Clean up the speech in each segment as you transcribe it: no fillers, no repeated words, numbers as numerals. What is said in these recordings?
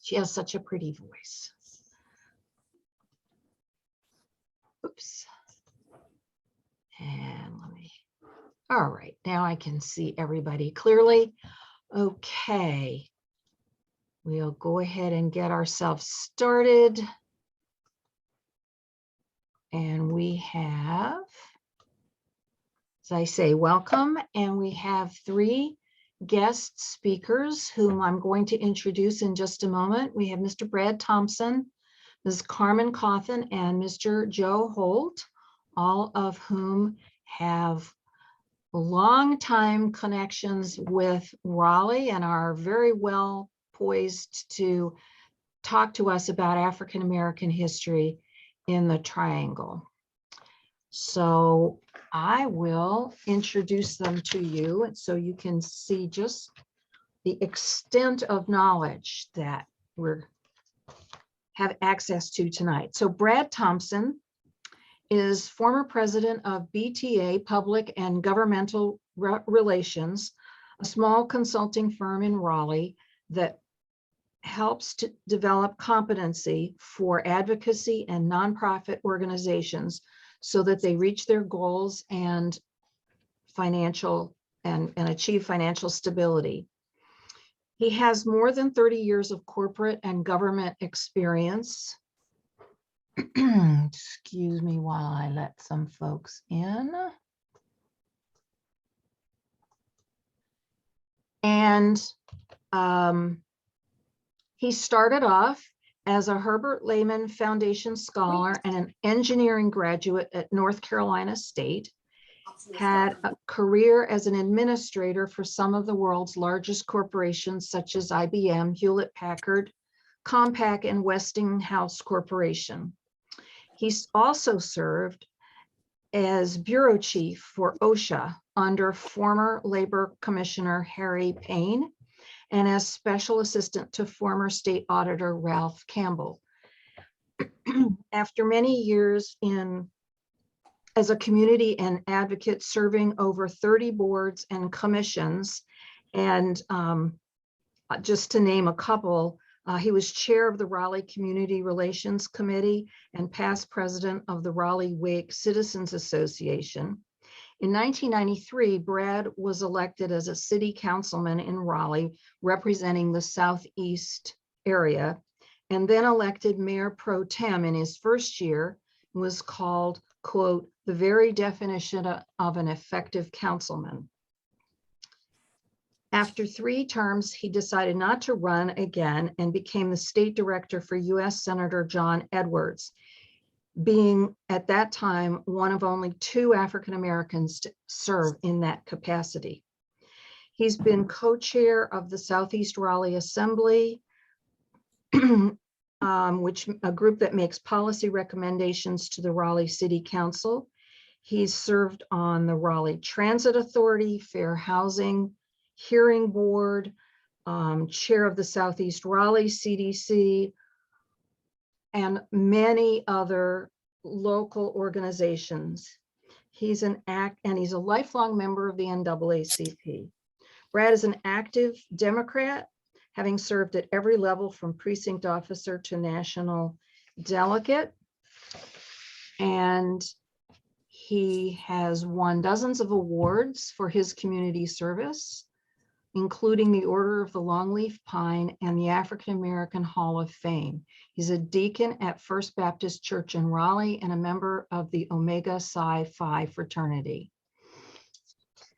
She has such a pretty voice. Oops. And let me, all right, now I can see everybody clearly. Okay. We'll go ahead and get ourselves started. And we have, as I say, welcome. And we have 3 guest speakers whom I'm going to introduce in just a moment. We have Mr. Brad Thompson, Ms. Carmen Cawthon, and Mr. Joe Holt, all of whom have long-time connections with Raleigh and are very well poised to talk to us about African American history in the Triangle. So I will introduce them to you so you can see just the extent of knowledge that we have access to tonight. So Brad Thompson is former president of BTA, Public and Governmental Relations, a small consulting firm in Raleigh that helps to develop competency for advocacy and nonprofit organizations so that they reach their goals and achieve financial stability. He has more than 30 years of corporate and government experience. Excuse me while I let some folks in. And he started off as a Herbert Lehman Foundation scholar and an engineering graduate at North Carolina State, had a career as an administrator for some of the world's largest corporations such as IBM, Hewlett-Packard, Compaq, and Westinghouse Corporation. He's also served as bureau chief for OSHA under former Labor Commissioner Harry Payne, and as special assistant to former state auditor Ralph Campbell. After many years as a community and advocate serving over 30 boards and commissions, and just to name a couple, he was chair of the Raleigh Community Relations Committee and past president of the Raleigh Wake Citizens Association. In 1993, Brad was elected as a city councilman in Raleigh, representing the Southeast area, and then elected mayor pro tem in his first year, was called, quote, the very definition of an effective councilman. After 3 terms, he decided not to run again and became the state director for U.S. Senator John Edwards, being at that time one of only 2 African Americans to serve in that capacity. He's been co-chair of the Southeast Raleigh Assembly, which a group that makes policy recommendations to the Raleigh City Council. He's served on the Raleigh Transit Authority, Fair Housing Hearing Board, chair of the Southeast Raleigh CDC, and many other local organizations. He's a lifelong member of the NAACP. Brad is an active Democrat, having served at every level from precinct officer to national delegate. And he has won dozens of awards for his community service, including the Order of the Longleaf Pine and the African American Hall of Fame. He's a deacon at First Baptist Church in Raleigh and a member of the Omega Psi Phi fraternity.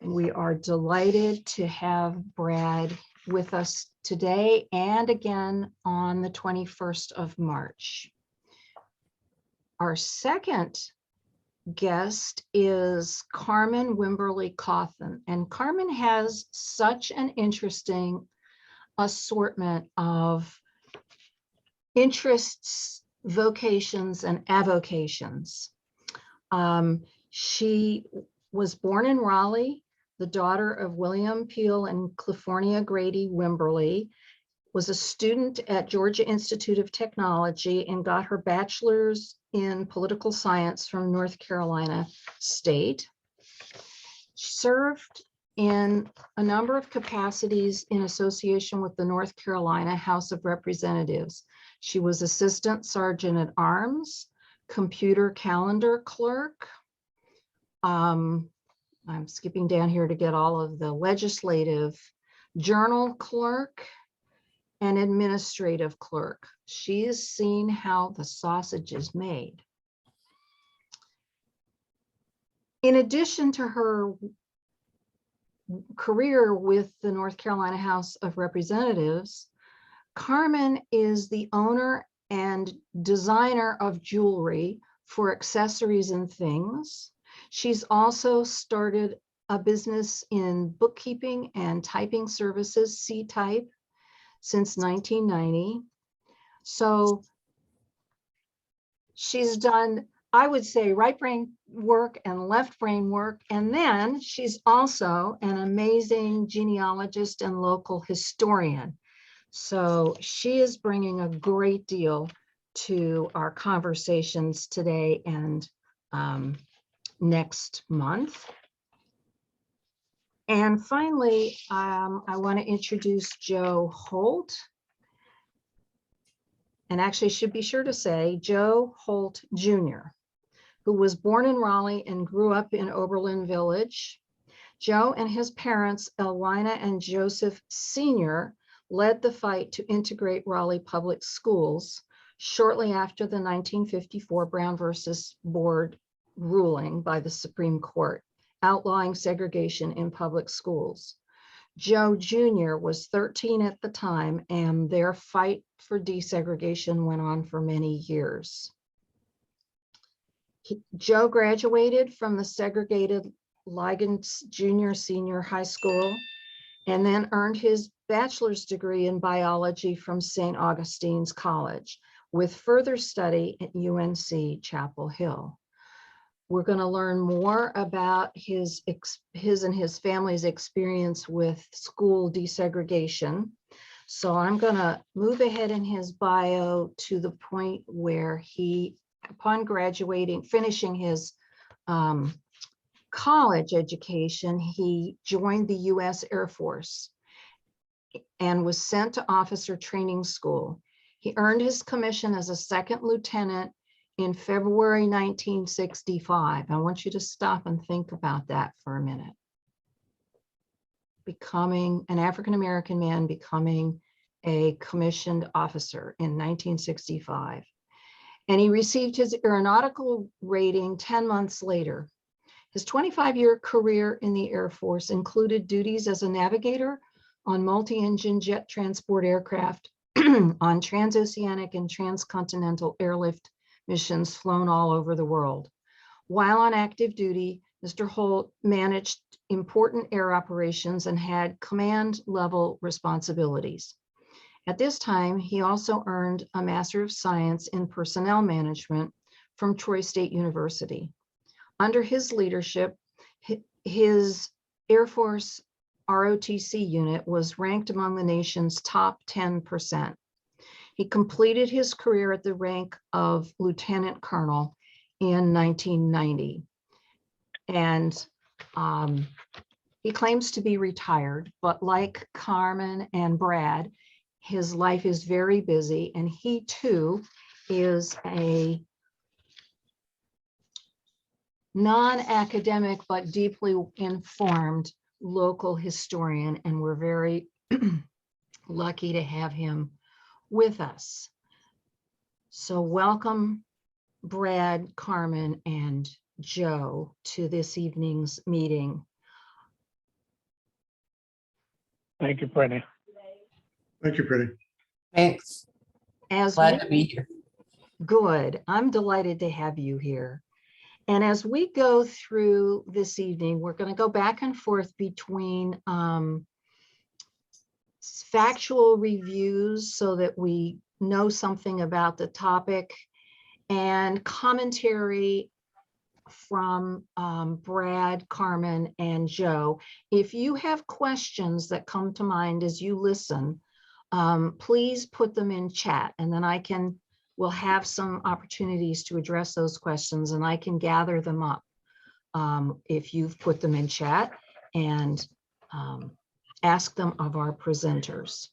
We are delighted to have Brad with us today and again on the 21st of March. Our second guest is Carmen Wimberly Cawthon, and Carmen has such an interesting assortment of interests, vocations, and avocations. She was born in Raleigh, the daughter of William Peel and Clifornia Grady Wimberly, was a student at Georgia Institute of Technology and got her bachelor's in political science from North Carolina State. She served in a number of capacities in association with the North Carolina House of Representatives. She was Assistant Sergeant at Arms, Computer Calendar Clerk. I'm skipping down here to get all of the legislative journal clerk and administrative clerk. She has seen how the sausage is made. In addition to her career with the North Carolina House of Representatives, Carmen is the owner and designer of jewelry for accessories and things. She's also started a business in bookkeeping and typing services, C-Type, since 1990. So she's done, I would say, right brain work and left brain work. And then she's also an amazing genealogist and local historian. So she is bringing a great deal to our conversations today and next month. And finally, I want to introduce Joe Holt. And actually should be sure to say Joe Holt Jr., who was born in Raleigh and grew up in Oberlin Village. Joe and his parents, Elwina and Joseph Sr., led the fight to integrate Raleigh public schools shortly after the 1954 Brown versus Board ruling by the Supreme Court, outlawing segregation in public schools. Joe Jr. was 13 at the time, and their fight for desegregation went on for many years. Joe graduated from the segregated Liggins Junior-Senior High School and then earned his bachelor's degree in biology from St. Augustine's College with further study at UNC Chapel Hill. We're going to learn more about his and his family's experience with school desegregation. So I'm going to move ahead in his bio to the point where he, upon graduating, finishing his college education, he joined the U.S. Air Force and was sent to officer training school. He earned his commission as a second lieutenant in February 1965. I want you to stop and think about that for a minute. Becoming an African-American man, becoming a commissioned officer in 1965. And he received his aeronautical rating 10 months later. His 25-year career in the Air Force included duties as a navigator on multi-engine jet transport aircraft on transoceanic and transcontinental airlift missions flown all over the world. While on active duty, Mr. Holt managed important air operations and had command level responsibilities. At this time, he also earned a Master of Science in Personnel Management from Troy State University. Under his leadership, his Air Force ROTC unit was ranked among the nation's top 10%. He completed his career at the rank of Lieutenant Colonel in 1990. And he claims to be retired, but like Carmen and Brad, his life is very busy, and he too is a non-academic but deeply informed local historian, and we're very lucky to have him with us. So welcome, Brad, Carmen, and Joe to this evening's meeting. Thank you, Brittany. Thank you, Brittany. Thanks. Glad to be here. Good. I'm delighted to have you here. And as we go through this evening, we're going to go back and forth between factual reviews so that we know something about the topic and commentary from Brad, Carmen, and Joe. If you have questions that come to mind as you listen, please put them in chat, and then we'll have some opportunities to address those questions, and I can gather them up if you've put them in chat, and ask them of our presenters.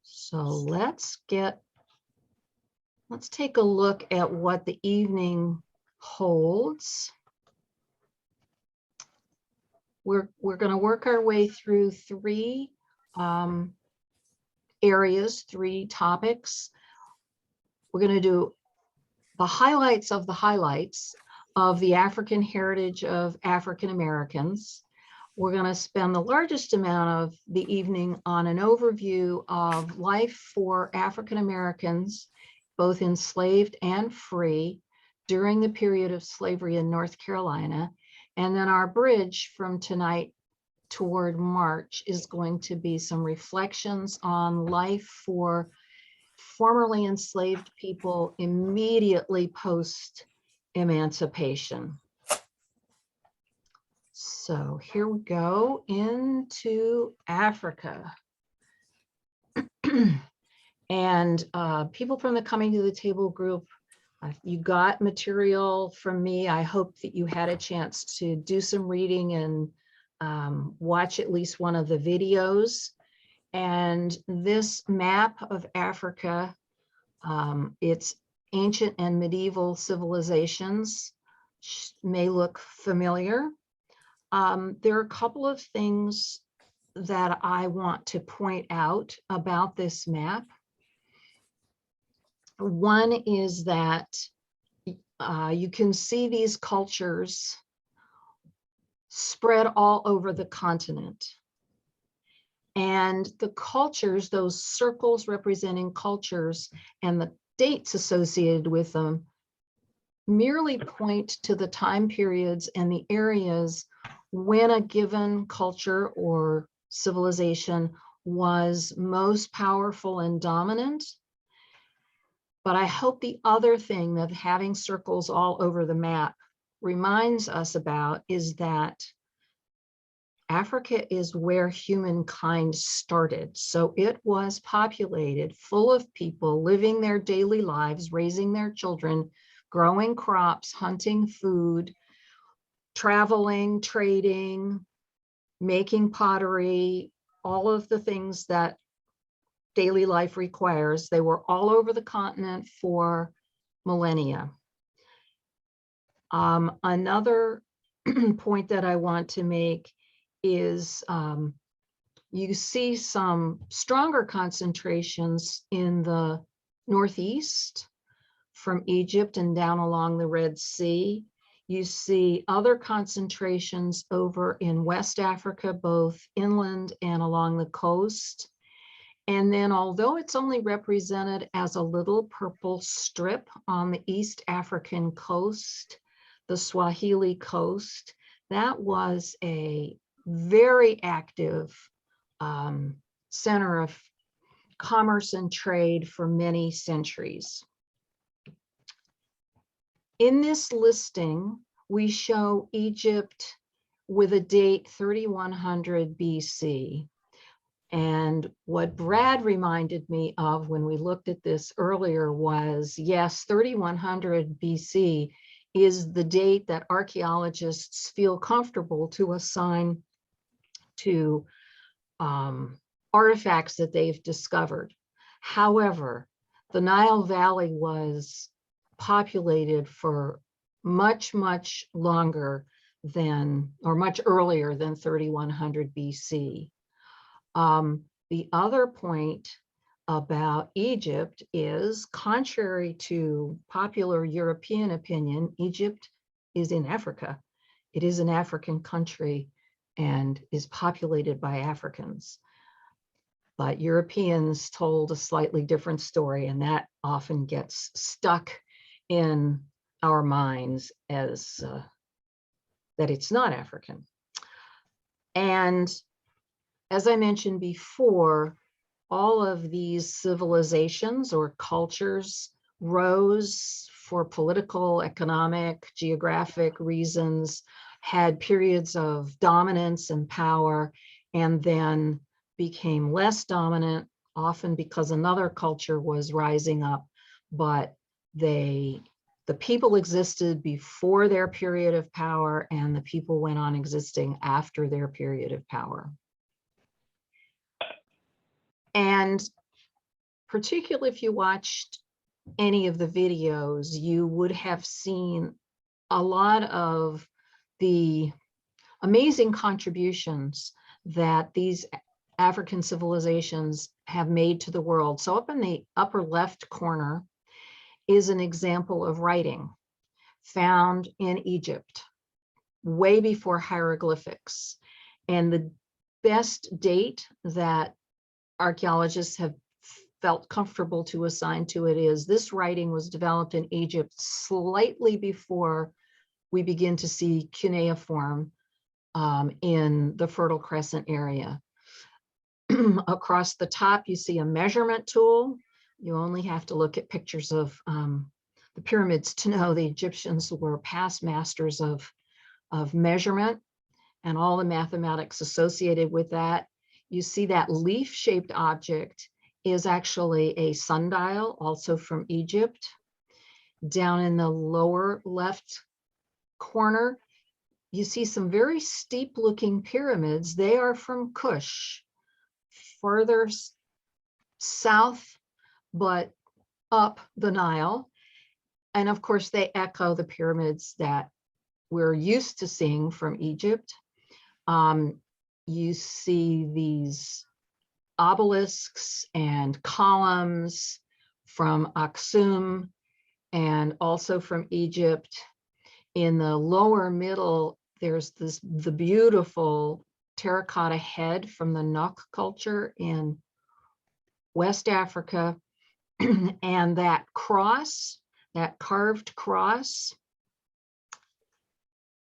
So let's take a look at what the evening holds. We're going to work our way through three areas, three topics. We're going to do the highlights of the African heritage of African Americans. We're going to spend the largest amount of the evening on an overview of life for African Americans, both enslaved and free, during the period of slavery in North Carolina. And then our bridge from tonight toward March is going to be some reflections on life for formerly enslaved people immediately post-emancipation. So here we go into Africa. And people from the Coming to the Table group, you got material from me. I hope that you had a chance to do some reading and watch at least one of the videos. And this map of Africa, its ancient and medieval civilizations may look familiar. There are a couple of things that I want to point out about this map. One is that you can see these cultures spread all over the continent. And the cultures, those circles representing cultures and the dates associated with them, merely point to the time periods and the areas when a given culture or civilization was most powerful and dominant. But I hope the other thing that having circles all over the map reminds us about is that Africa is where humankind started. So it was populated full of people living their daily lives, raising their children, growing crops, hunting food, traveling, trading, making pottery, all of the things that daily life requires. They were all over the continent for millennia. Another point that I want to make is you see some stronger concentrations in the Northeast from Egypt and down along the Red Sea. You see other concentrations over in West Africa, both inland and along the coast. And then although it's only represented as a little purple strip on the East African coast, the Swahili coast, that was a very active center of commerce and trade for many centuries. In this listing, we show Egypt with a date 3100 BC. And what Brad reminded me of when we looked at this earlier was, yes, 3100 BC is the date that archaeologists feel comfortable to assign to artifacts that they've discovered. However, the Nile Valley was populated for much, much longer than, or much earlier than 3100 BC. The other point about Egypt is, contrary to popular European opinion, Egypt is in Africa. It is an African country and is populated by Africans. But Europeans told a slightly different story, and that often gets stuck in our minds as that it's not African. And as I mentioned before, all of these civilizations or cultures rose for political, economic, geographic reasons, had periods of dominance and power, and then became less dominant, often because another culture was rising up, but they the people existed before their period of power, and the people went on existing after their period of power. And particularly if you watched any of the videos, you would have seen a lot of the amazing contributions that these African civilizations have made to the world. So up in the upper left corner is an example of writing found in Egypt, way before hieroglyphics. And the best date that archaeologists have felt comfortable to assign to it is this writing was developed in Egypt slightly before we begin to see cuneiform in the Fertile Crescent area. Across the top, you see a measurement tool. You only have to look at pictures of the pyramids to know the Egyptians were past masters of measurement and all the mathematics associated with that. You see that leaf-shaped object is actually a sundial, also from Egypt. Down in the lower left corner, you see some very steep-looking pyramids. They are from Kush, further south, but up the Nile. And of course, they echo the pyramids that we're used to seeing from Egypt. You see these obelisks and columns from Aksum and also from Egypt. In the lower middle, there's the beautiful terracotta head from the Nok culture in West Africa. And that cross, that carved cross,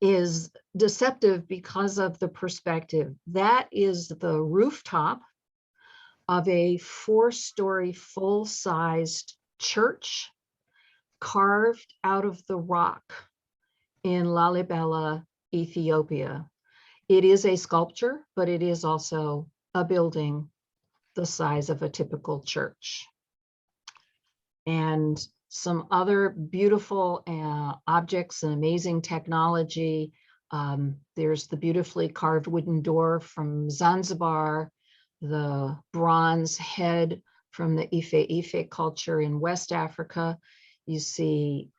is deceptive because of the perspective. That is the rooftop of a 4-story full-sized church carved out of the rock in Lalibela, Ethiopia. It is a sculpture, but it is also a building the size of a typical church. And some other beautiful objects and amazing technology. There's the beautifully carved wooden door from Zanzibar, the bronze head from the Ife culture in West Africa. You see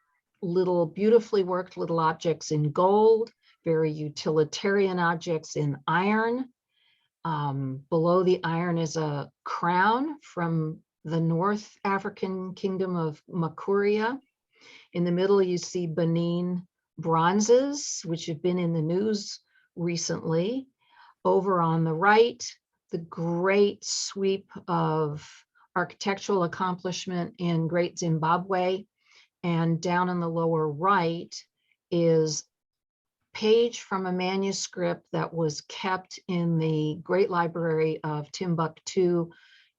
beautifully worked little objects in gold, very utilitarian objects in iron. Below the iron is a crown from the North African kingdom of Makuria. In the middle, you see Benin bronzes, which have been in the news recently. Over on the right, the great sweep of architectural accomplishment in Great Zimbabwe. And down in the lower right is page from a manuscript that was kept in the Great Library of Timbuktu.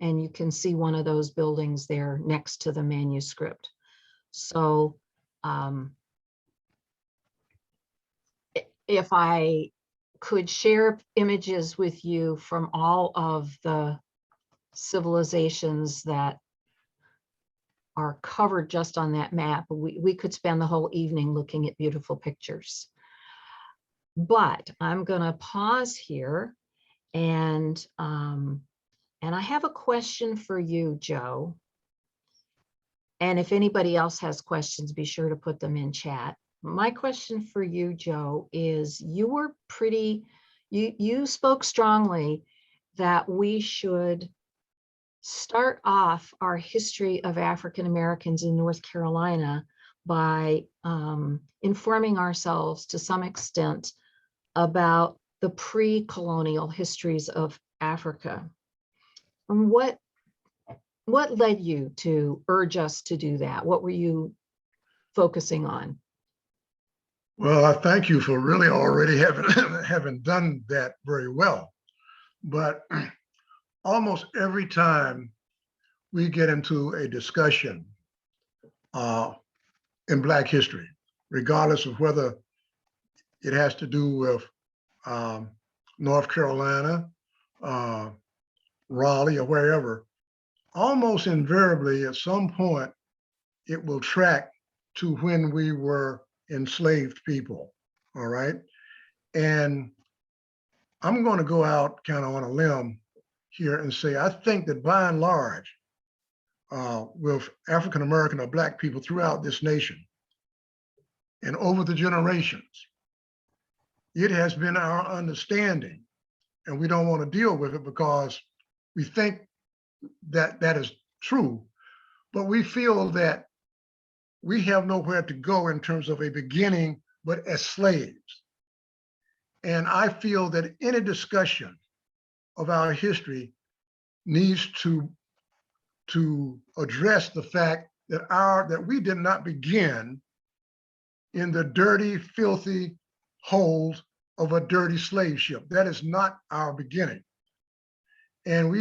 And you can see one of those buildings there next to the manuscript. So if I could share images with you from all of the civilizations that are covered just on that map, we could spend the whole evening looking at beautiful pictures. But I'm going to pause here, and I have a question for you, Joe. And if anybody else has questions, be sure to put them in chat. My question for you, Joe, is you spoke strongly that we should start off our history of African Americans in North Carolina by informing ourselves to some extent about the pre-colonial histories of Africa. And what led you to urge us to do that? What were you focusing on? Well, I thank you for really already having done that very well. But almost every time we get into a discussion in Black history, regardless of whether it has to do with North Carolina, Raleigh, or wherever, almost invariably at some point, it will track to when we were enslaved people, all right? And I'm going to go out kind of on a limb here and say, I think that by and large, with African-American or Black people throughout this nation and over the generations, it has been our understanding, and we don't want to deal with it because we think that that is true, but we feel that we have nowhere to go in terms of a beginning, but as slaves. And I feel that any discussion of our history needs to address the fact that we did not begin in the dirty, filthy holes of a dirty slave ship. That is not our beginning. And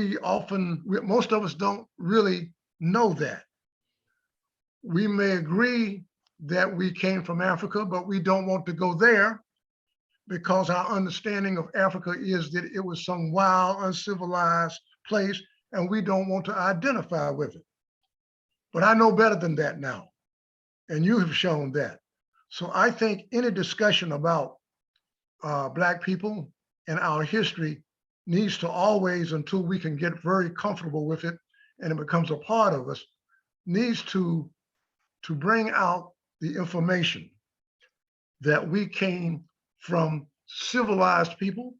most of us don't really know that. We may agree that we came from Africa, but we don't want to go there because our understanding of Africa is that it was some wild, uncivilized place, and we don't want to identify with it. But I know better than that now, and you have shown that. So I think any discussion about Black people and our history needs to always, until we can get very comfortable with it and it becomes a part of us, needs to bring out the information that we came from civilized people,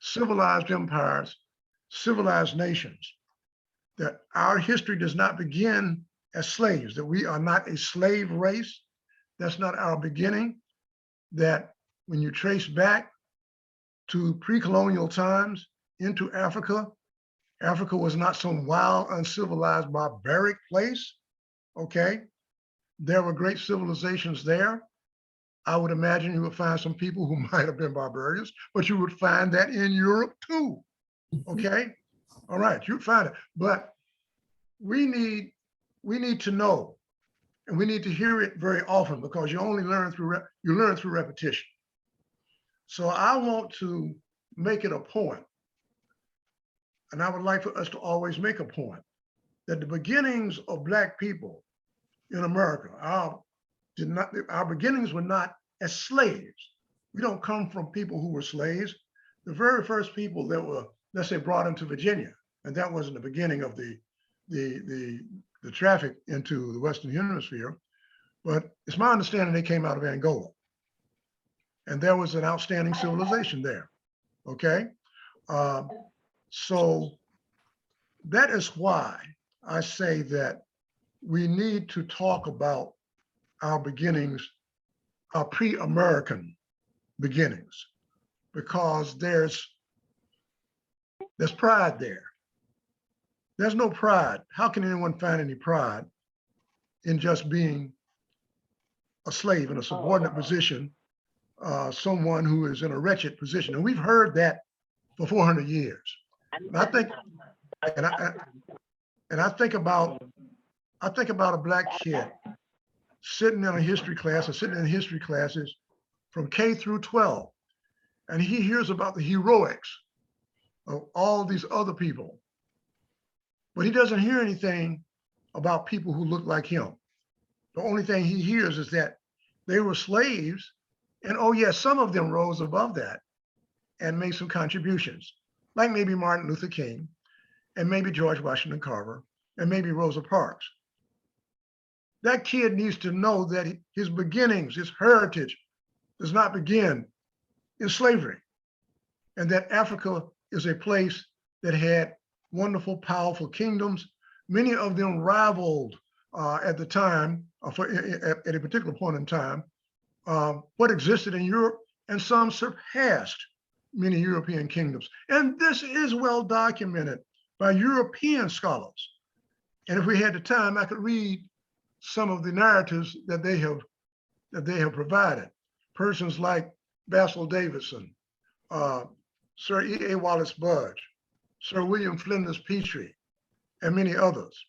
civilized empires, civilized nations, that our history does not begin as slaves, that we are not a slave race. That's not our beginning. That when you trace back to pre-colonial times into Africa, Africa was not some wild, uncivilized, barbaric place, okay? There were great civilizations there. I would imagine you would find some people who might have been barbarians, but you would find that in Europe too, okay? All right, you'd find it. But we need to know, and we need to hear it very often because you only learn through repetition. So I want to make it a point, and I would like for us to always make a point, that the beginnings of Black people in America, our beginnings were not as slaves. We don't come from people who were slaves. The very first people that were, let's say, brought into Virginia, and that wasn't the beginning of the traffic into the Western Hemisphere, but it's my understanding they came out of Angola. And there was an outstanding civilization there, okay? So that is why I say that we need to talk about our beginnings, our pre-American beginnings, because there's pride there. There's no pride. How can anyone find any pride in just being a slave in a subordinate position, someone who is in a wretched position? And we've heard that for 400 years. And I think, I think about a Black kid sitting in a history class or sitting in history classes from K through 12, and he hears about the heroics of all these other people, but he doesn't hear anything about people who look like him. The only thing he hears is that they were slaves, and oh yes, some of them rose above that and made some contributions, like maybe Martin Luther King, and maybe George Washington Carver, and maybe Rosa Parks. That kid needs to know that his beginnings, his heritage, does not begin in slavery, and that Africa is a place that had wonderful, powerful kingdoms. Many of them rivaled at the time, at a particular point in time, what existed in Europe, and some surpassed many European kingdoms. And this is well documented by European scholars. And if we had the time, I could read some of the narratives that they have provided. Persons like Basil Davidson, Sir E.A. Wallace Budge, Sir William Flinders Petrie, and many others.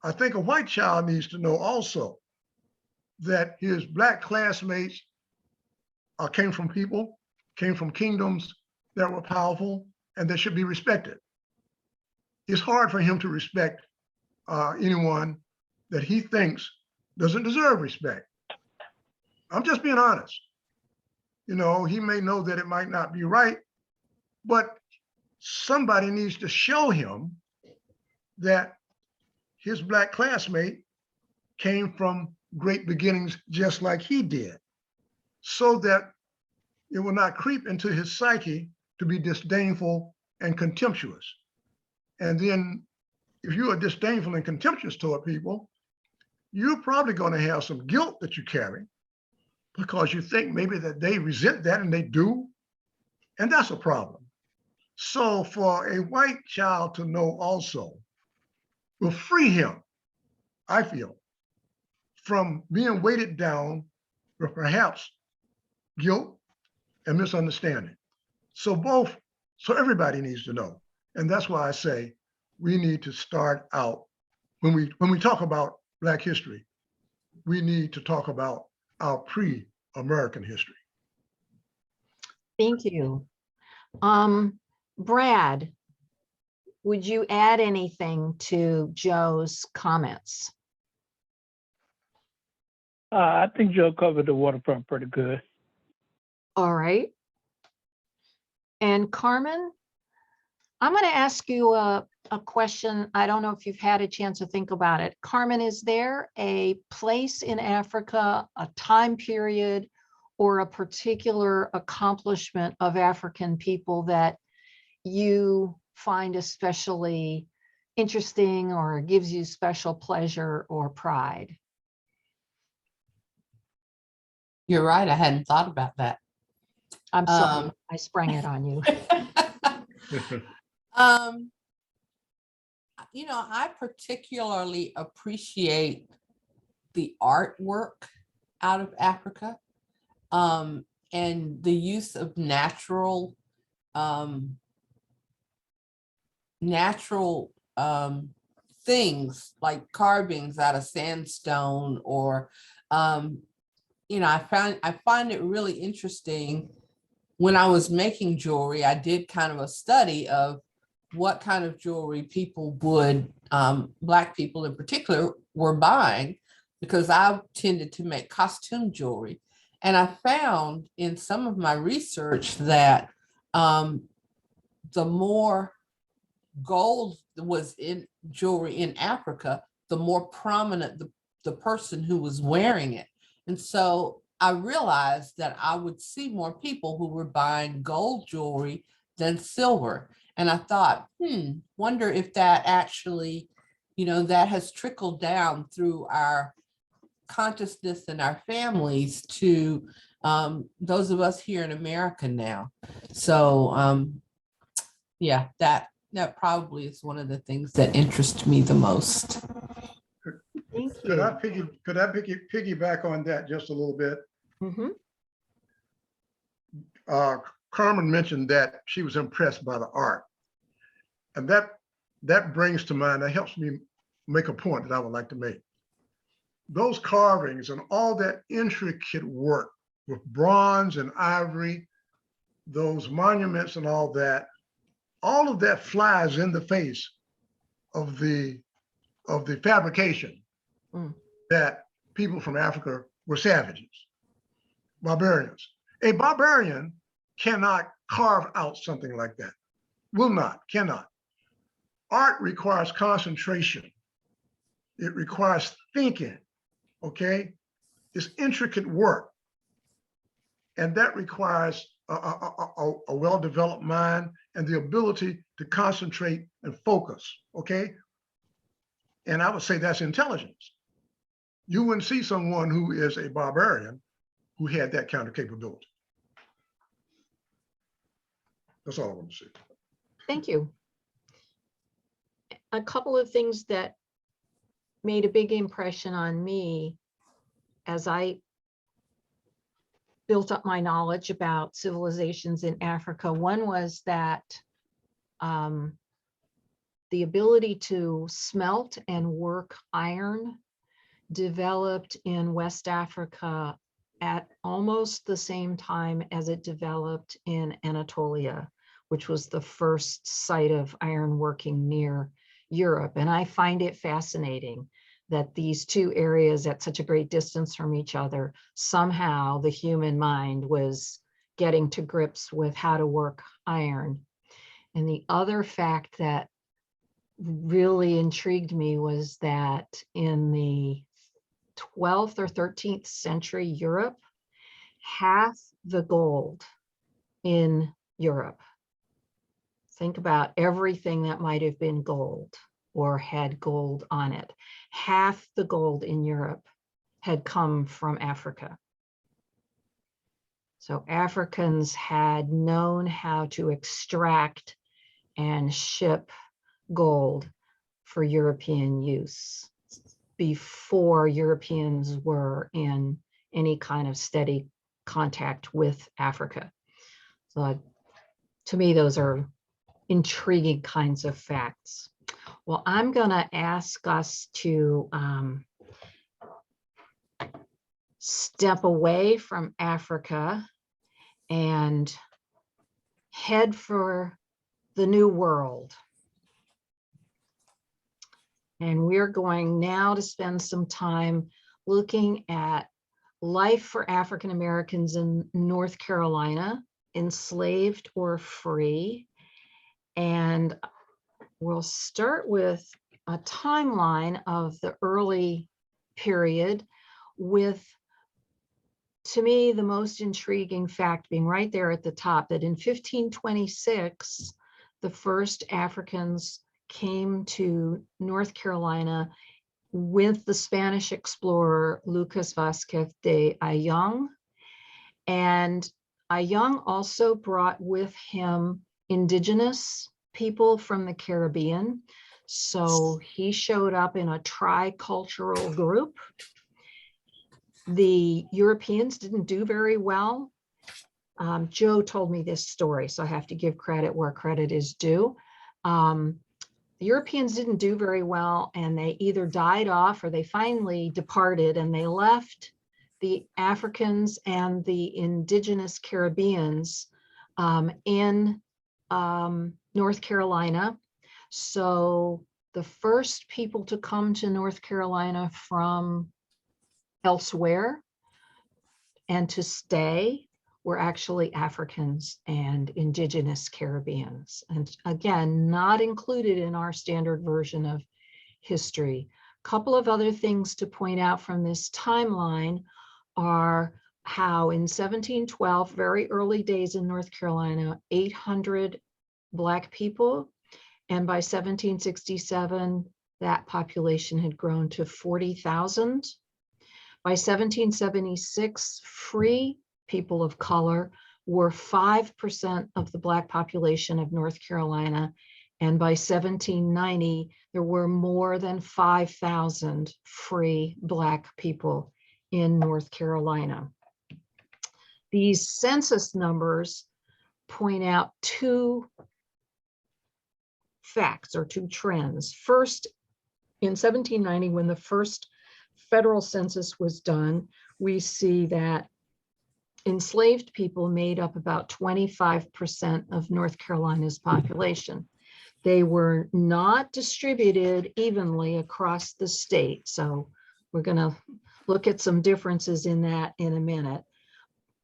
I think a white child needs to know also that his Black classmates came from kingdoms that were powerful and that should be respected. It's hard for him to respect anyone that he thinks doesn't deserve respect. I'm just being honest. You know, he may know that it might not be right, but somebody needs to show him that his Black classmate came from great beginnings just like he did, so that it will not creep into his psyche to be disdainful and contemptuous. And then if you are disdainful and contemptuous toward people, you're probably going to have some guilt that you carry because you think maybe that they resent that, and they do. And that's a problem. So for a white child to know also will free him, I feel, from being weighted down with perhaps guilt and misunderstanding. So everybody needs to know. And that's why I say we need to start out, when we talk about Black history, we need to talk about our pre-American history. Thank you. Brad, would you add anything to Joe's comments? I think Joe covered the waterfront pretty good. All right. And Carmen, I'm going to ask you a question. I don't know if you've had a chance to think about it. Carmen, is there a place in Africa, a time period, or a particular accomplishment of African people that you find especially interesting or gives you special pleasure or pride? You're right. I hadn't thought about that. I'm sorry, I sprang it on you. You know, I particularly appreciate the artwork out of Africa, and the use of natural things like carvings out of sandstone, or you know, I find it really interesting. When I was making jewelry, I did kind of a study of what kind of jewelry people would, Black people in particular, were buying, because I tended to make costume jewelry. And I found in some of my research that the more gold was in jewelry in Africa, the more prominent the person who was wearing it. And so I realized that I would see more people who were buying gold jewelry than silver. And I thought, wonder if that actually, you know, that has trickled down through our consciousness and our families to those of us here in America now. So yeah, that probably is one of the things that interest me the most. Thank Could I you. piggyback on that just a little bit? Mhm. Carmen mentioned that she was impressed by the art. And that brings to mind, that helps me make a point that I would like to make. Those carvings and all that intricate work with bronze and ivory, those monuments and all of that flies in the face of the fabrication that people from Africa were savages, barbarians. A barbarian cannot carve out something like that. Will not, cannot. Art requires concentration. It requires thinking, okay? It's intricate work. And that requires a well-developed mind and the ability to concentrate and focus, okay? And I would say that's intelligence. You wouldn't see someone who is a barbarian who had that kind of capability. That's all I want to say. Thank you. A couple of things that made a big impression on me as I built up my knowledge about civilizations in Africa. One was that the ability to smelt and work iron developed in West Africa at almost the same time as it developed in Anatolia, which was the first site of iron working near Europe. And I find it fascinating that these two areas at such a great distance from each other, somehow the human mind was getting to grips with how to work iron. And the other fact that really intrigued me was that in the 12th or 13th century Europe, half the gold in Europe, think about everything that might have been gold or had gold on it, half the gold in Europe had come from Africa. So Africans had known how to extract and ship gold for European use before Europeans were in any kind of steady contact with Africa. So to me, those are intriguing kinds of facts. Well, I'm going to ask us to step away from Africa and head for the New World. And we're going now to spend some time looking at life for African Americans in North Carolina, enslaved or free. And we'll start with a timeline of the early period with, to me, the most intriguing fact being right there at the top, that in 1526, the first Africans came to North Carolina with the Spanish explorer Lucas Vasquez de Ayllón. And Ayllón also brought with him indigenous people from the Caribbean. So he showed up in a tricultural group. The Europeans didn't do very well. Joe told me this story, so I have to give credit where credit is due. The Europeans didn't do very well, and they either died off or they finally departed, and they left the Africans and the indigenous Caribbeans in North Carolina. So the first people to come to North Carolina from elsewhere and to stay were actually Africans and indigenous Caribbeans. And again, not included in our standard version of history. A couple of other things to point out from this timeline are how in 1712, very early days in North Carolina, 800 Black people, and by 1767, that population had grown to 40,000. By 1776, free people of color were 5% of the Black population of North Carolina. And by 1790, there were more than 5,000 free Black people in North Carolina. These census numbers point out two facts or two trends. First, in 1790, when the first federal census was done, we see that enslaved people made up about 25% of North Carolina's population. They were not distributed evenly across the state. So we're going to look at some differences in that in a minute.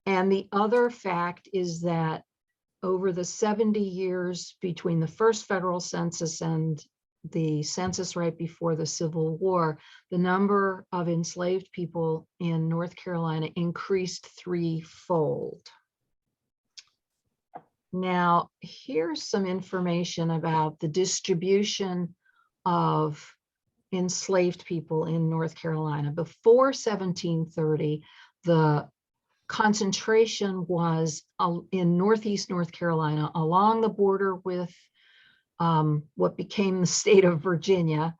And the other fact is that over the 70 years between the first federal census and the census right before the Civil War, the number of enslaved people in North Carolina increased threefold. Now, here's some information about the distribution of enslaved people in North Carolina. Before 1730, the concentration was in Northeast North Carolina along the border with what became the state of Virginia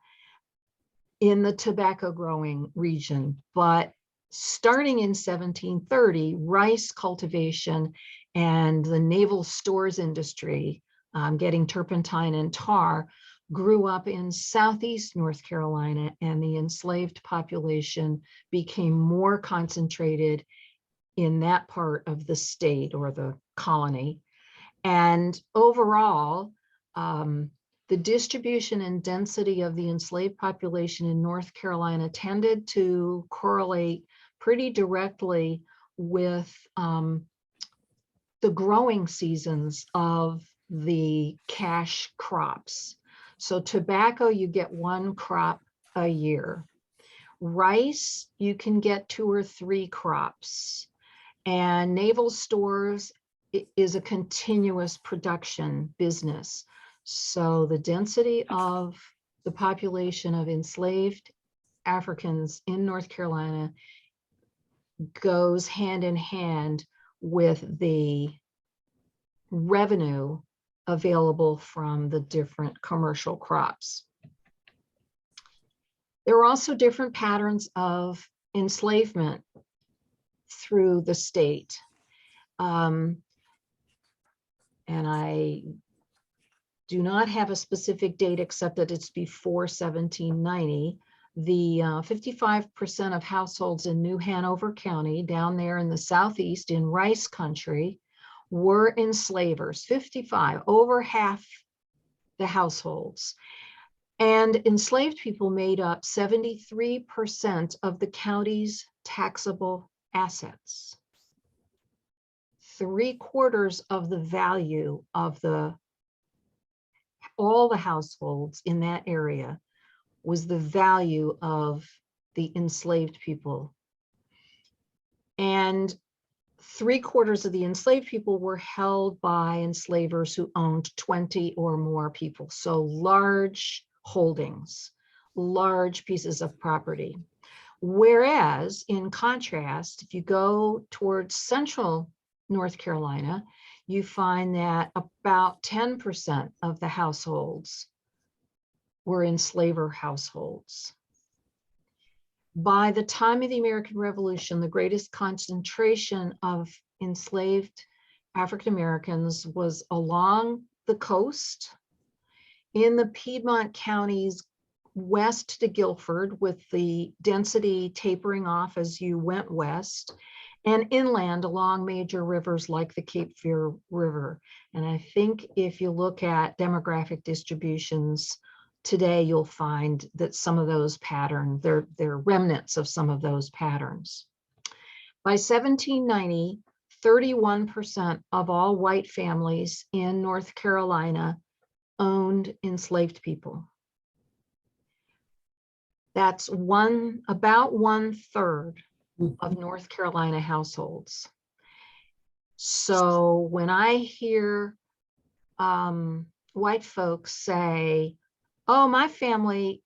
in the tobacco growing region. But starting in 1730, rice cultivation and the naval stores industry, getting turpentine and tar, grew up in Southeast North Carolina, and the enslaved population became more concentrated in that part of the state or the colony. And overall, the distribution and density of the enslaved population in North Carolina tended to correlate pretty directly with the growing seasons of the cash crops. So tobacco, you get one crop a year. Rice, you can get 2 or 3 crops. And naval stores is a continuous production business. So the density of the population of enslaved Africans in North Carolina goes hand in hand with the revenue available from the different commercial crops. There are also different patterns of enslavement through the state. And I do not have a specific date except that it's before 1790. The 55% of households in New Hanover County, down there in the southeast in rice country, were enslavers. 55, over half the households. And enslaved people made up 73% of the county's taxable assets. 3/4 of the value of all the households in that area was the value of the enslaved people. And 3/4 of the enslaved people were held by enslavers who owned 20 or more people. So large holdings, large pieces of property. Whereas in contrast, if you go towards central North Carolina, you find that about 10% of the households were enslaver households. By the time of the American Revolution, the greatest concentration of enslaved African Americans was along the coast, in the Piedmont counties west to Guilford, with the density tapering off as you went west, and inland along major rivers like the Cape Fear River. And I think if you look at demographic distributions today, you'll find that some of those patterns, they're remnants of some of those patterns. By 1790, 31% of all white families in North Carolina owned enslaved people. That's about 1/3 of North Carolina households. So when I hear white folks say, oh, my family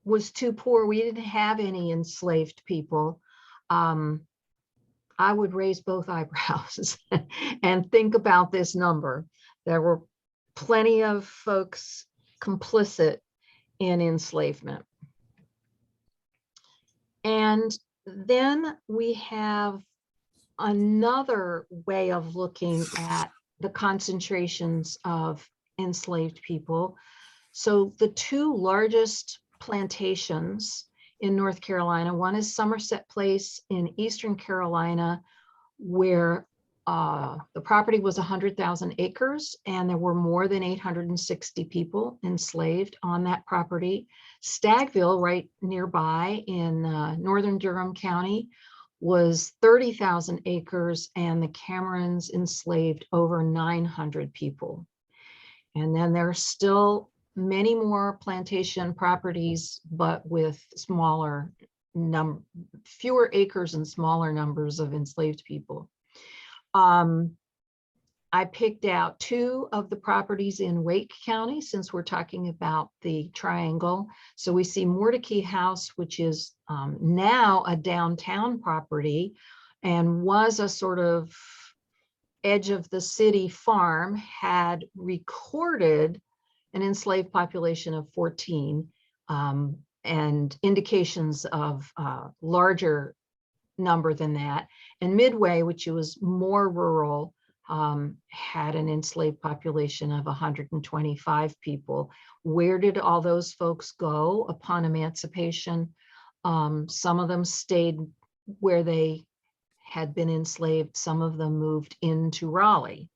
was too poor, we didn't have any enslaved people, I would raise both eyebrows and think about this number. There were plenty of folks complicit in enslavement. And then we have another way of looking at the concentrations of enslaved people. So the 2 largest plantations in North Carolina, one is Somerset Place in Eastern Carolina, where the property was 100,000 acres and there were more than 860 people enslaved on that property. Stagville, right nearby in northern Durham County, was 30,000 acres and the Camerons enslaved over 900 people. And then there are still many more plantation properties, but with fewer acres and smaller numbers of enslaved people. I picked out 2 of the properties in Wake County, since we're talking about the triangle. So we see Mordecai House, which is now a downtown property and was a sort of edge of the city farm, had recorded an enslaved population of 14 and indications of larger number than that. And Midway, which was more rural, had an enslaved population of 125 people. Where did all those folks go upon emancipation? Some of them stayed where they had been enslaved. Some of them moved into Raleigh.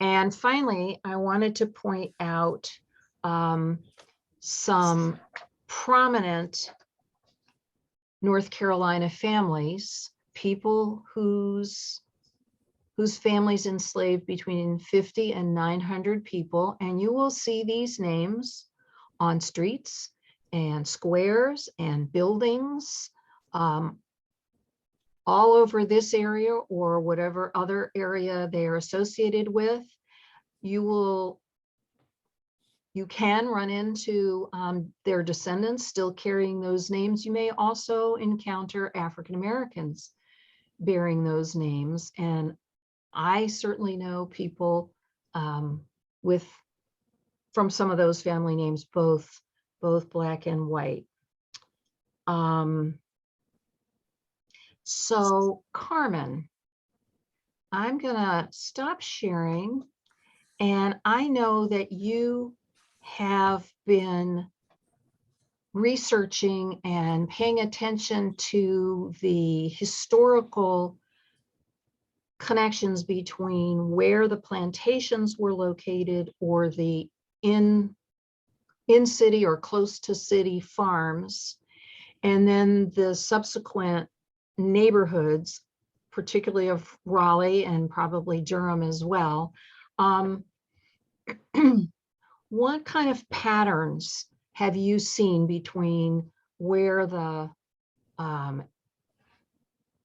And finally, I wanted to point out some prominent North Carolina families, people whose families enslaved between 50 and 900 people. And you will see these names on streets and squares and buildings all over this area or whatever other area they are associated with. You can run into their descendants still carrying those names. You may also encounter African Americans bearing those names. And I certainly know people from some of those family names, both Black and white. So Carmen, I'm gonna stop sharing. And I know that you have been researching and paying attention to the historical connections between where the plantations were located or the in city or close to city farms, and then the subsequent neighborhoods, particularly of Raleigh and probably Durham as well. What kind of patterns have you seen between where the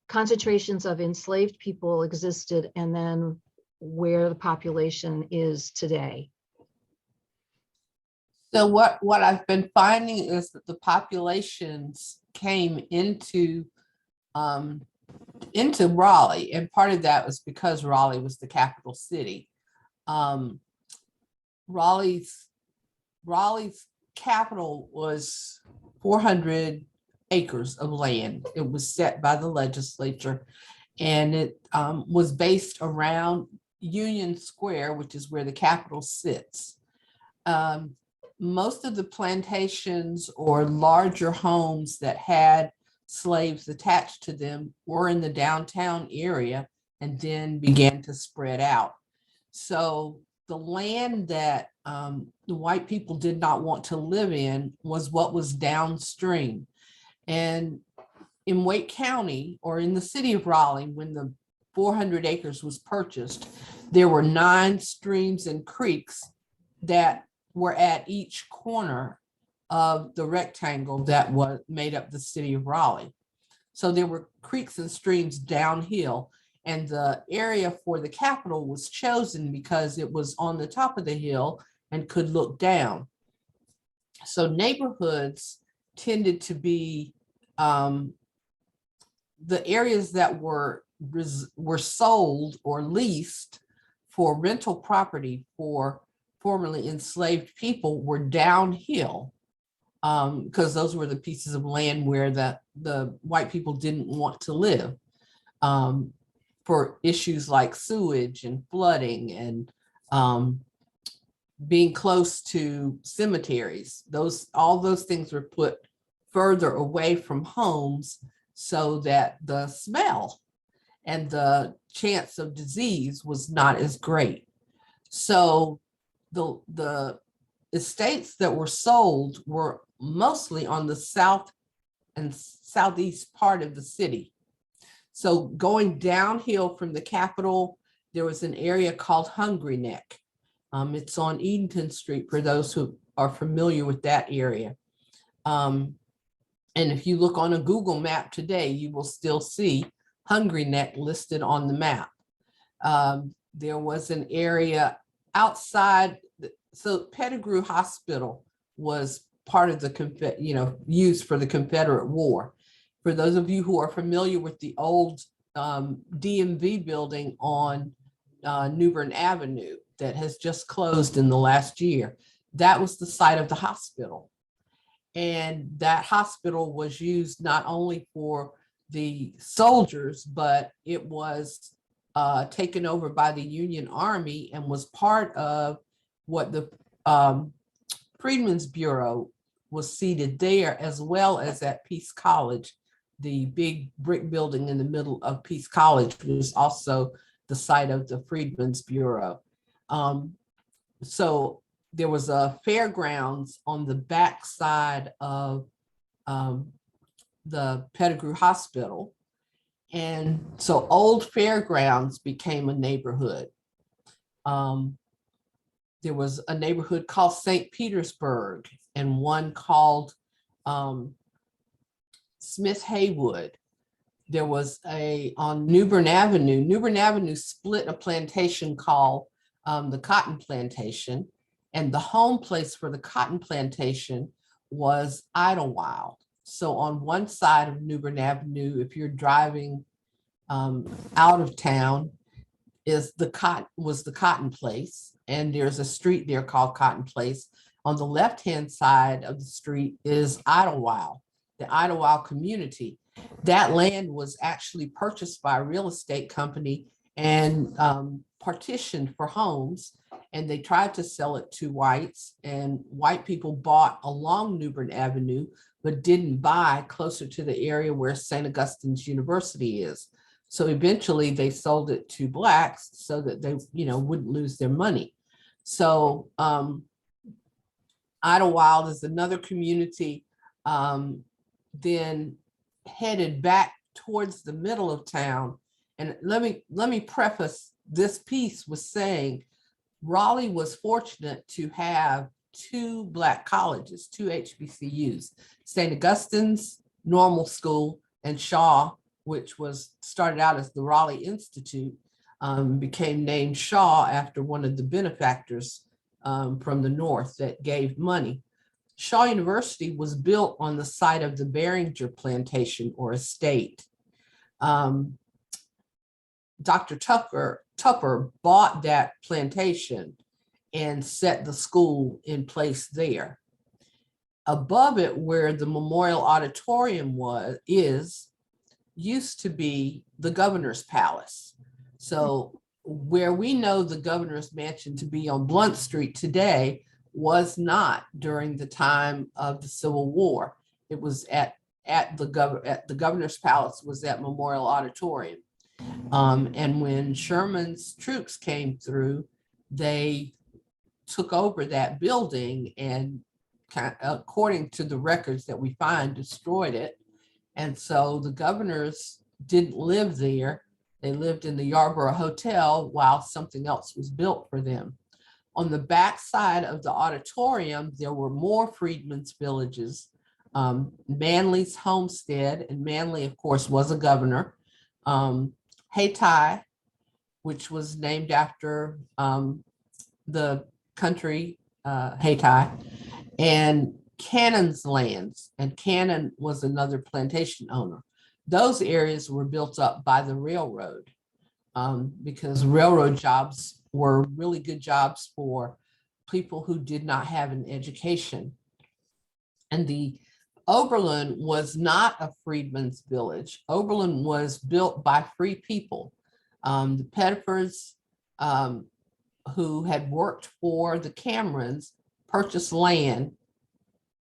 concentrations of enslaved people existed and then where the population is today? So what I've been finding is that the populations came into Raleigh, and part of that was because Raleigh was the capital city. Raleigh's capital was 400 acres of land. It was set by the legislature, and it was based around Union Square, which is where the Capitol sits. Most of the plantations or larger homes that had slaves attached to them were in the downtown area and then began to spread out. So the land that the white people did not want to live in was what was downstream. And in Wake County, or in the city of Raleigh, when the 400 acres was purchased, there were 9 streams and creeks that were at each corner of the rectangle that was made up the city of Raleigh. So there were creeks and streams downhill, and the area for the Capitol was chosen because it was on the top of the hill and could look down. So neighborhoods tended to be the areas that were sold or leased for rental property for formerly enslaved people were downhill, because those were the pieces of land where the white people didn't want to live, for issues like sewage and flooding and being close to cemeteries. All those things were put further away from homes so that the smell and the chance of disease was not as great. So the estates that were sold were mostly on the south and southeast part of the city. So going downhill from the Capitol, there was an area called Hungry Neck. It's on Edenton Street for those who are familiar with that area. And if you look on a Google map today, you will still see Hungry Neck listed on the map. There was an area outside, so Pettigrew Hospital was part of the, used for the Confederate War. For those of you who are familiar with the old DMV building on New Bern Avenue that has just closed in the last year, that was the site of the hospital. And that hospital was used not only for the soldiers, but it was taken over by the Union Army and was part of what the Freedmen's Bureau was seated there, as well as at Peace College. The big brick building in the middle of Peace College was also the site of the Freedmen's Bureau. So there was a fairgrounds on the back side of the Pettigrew Hospital. And so Old Fairgrounds became a neighborhood. There was a neighborhood called St. Petersburg and one called Smith Haywood. There was on New Bern Avenue. New Bern Avenue split a plantation called the Cotton Plantation. And the home place for the cotton plantation was Idlewild. So on one side of New Bern Avenue, if you're driving out of town, was the Cotton Place. And there's a street there called Cotton Place. On the left-hand side of the street is Idlewild, the Idlewild community. That land was actually purchased by a real estate company and partitioned for homes. And they tried to sell it to whites, and white people bought along New Bern Avenue, but didn't buy closer to the area where St. Augustine's University is. So eventually they sold it to blacks so that they, wouldn't lose their money. So Idlewild is another community, then headed back towards the middle of town. And let me preface this piece with saying Raleigh was fortunate to have two Black colleges, two HBCUs, St. Augustine's Normal School and Shaw, which was started out as the Raleigh Institute, became named Shaw after one of the benefactors from the North that gave money. Shaw University was built on the site of the Barringer Plantation or estate. Dr. Tupper bought that plantation and set the school in place there. Above it, where the Memorial Auditorium used to be the governor's palace. So where we know the governor's mansion to be on Blunt Street today was not during the time of the Civil War. It was at the governor's palace was at Memorial Auditorium. And when Sherman's troops came through, they took over that building and, according to the records that we find, destroyed it. And so the governors didn't live there. They lived in the Yarborough Hotel while something else was built for them. On the back side of the auditorium, there were more freedmen's villages, Manly's homestead, and Manly, of course, was a governor. Hayti, which was named after the country Hayti, and Cannon's lands, and Cannon was another plantation owner. Those areas were built up by the railroad because railroad jobs were really good jobs for people who did not have an education. And the Oberlin was not a freedmen's village. Oberlin was built by free people. The Pettifords, who had worked for the Camerons, purchased land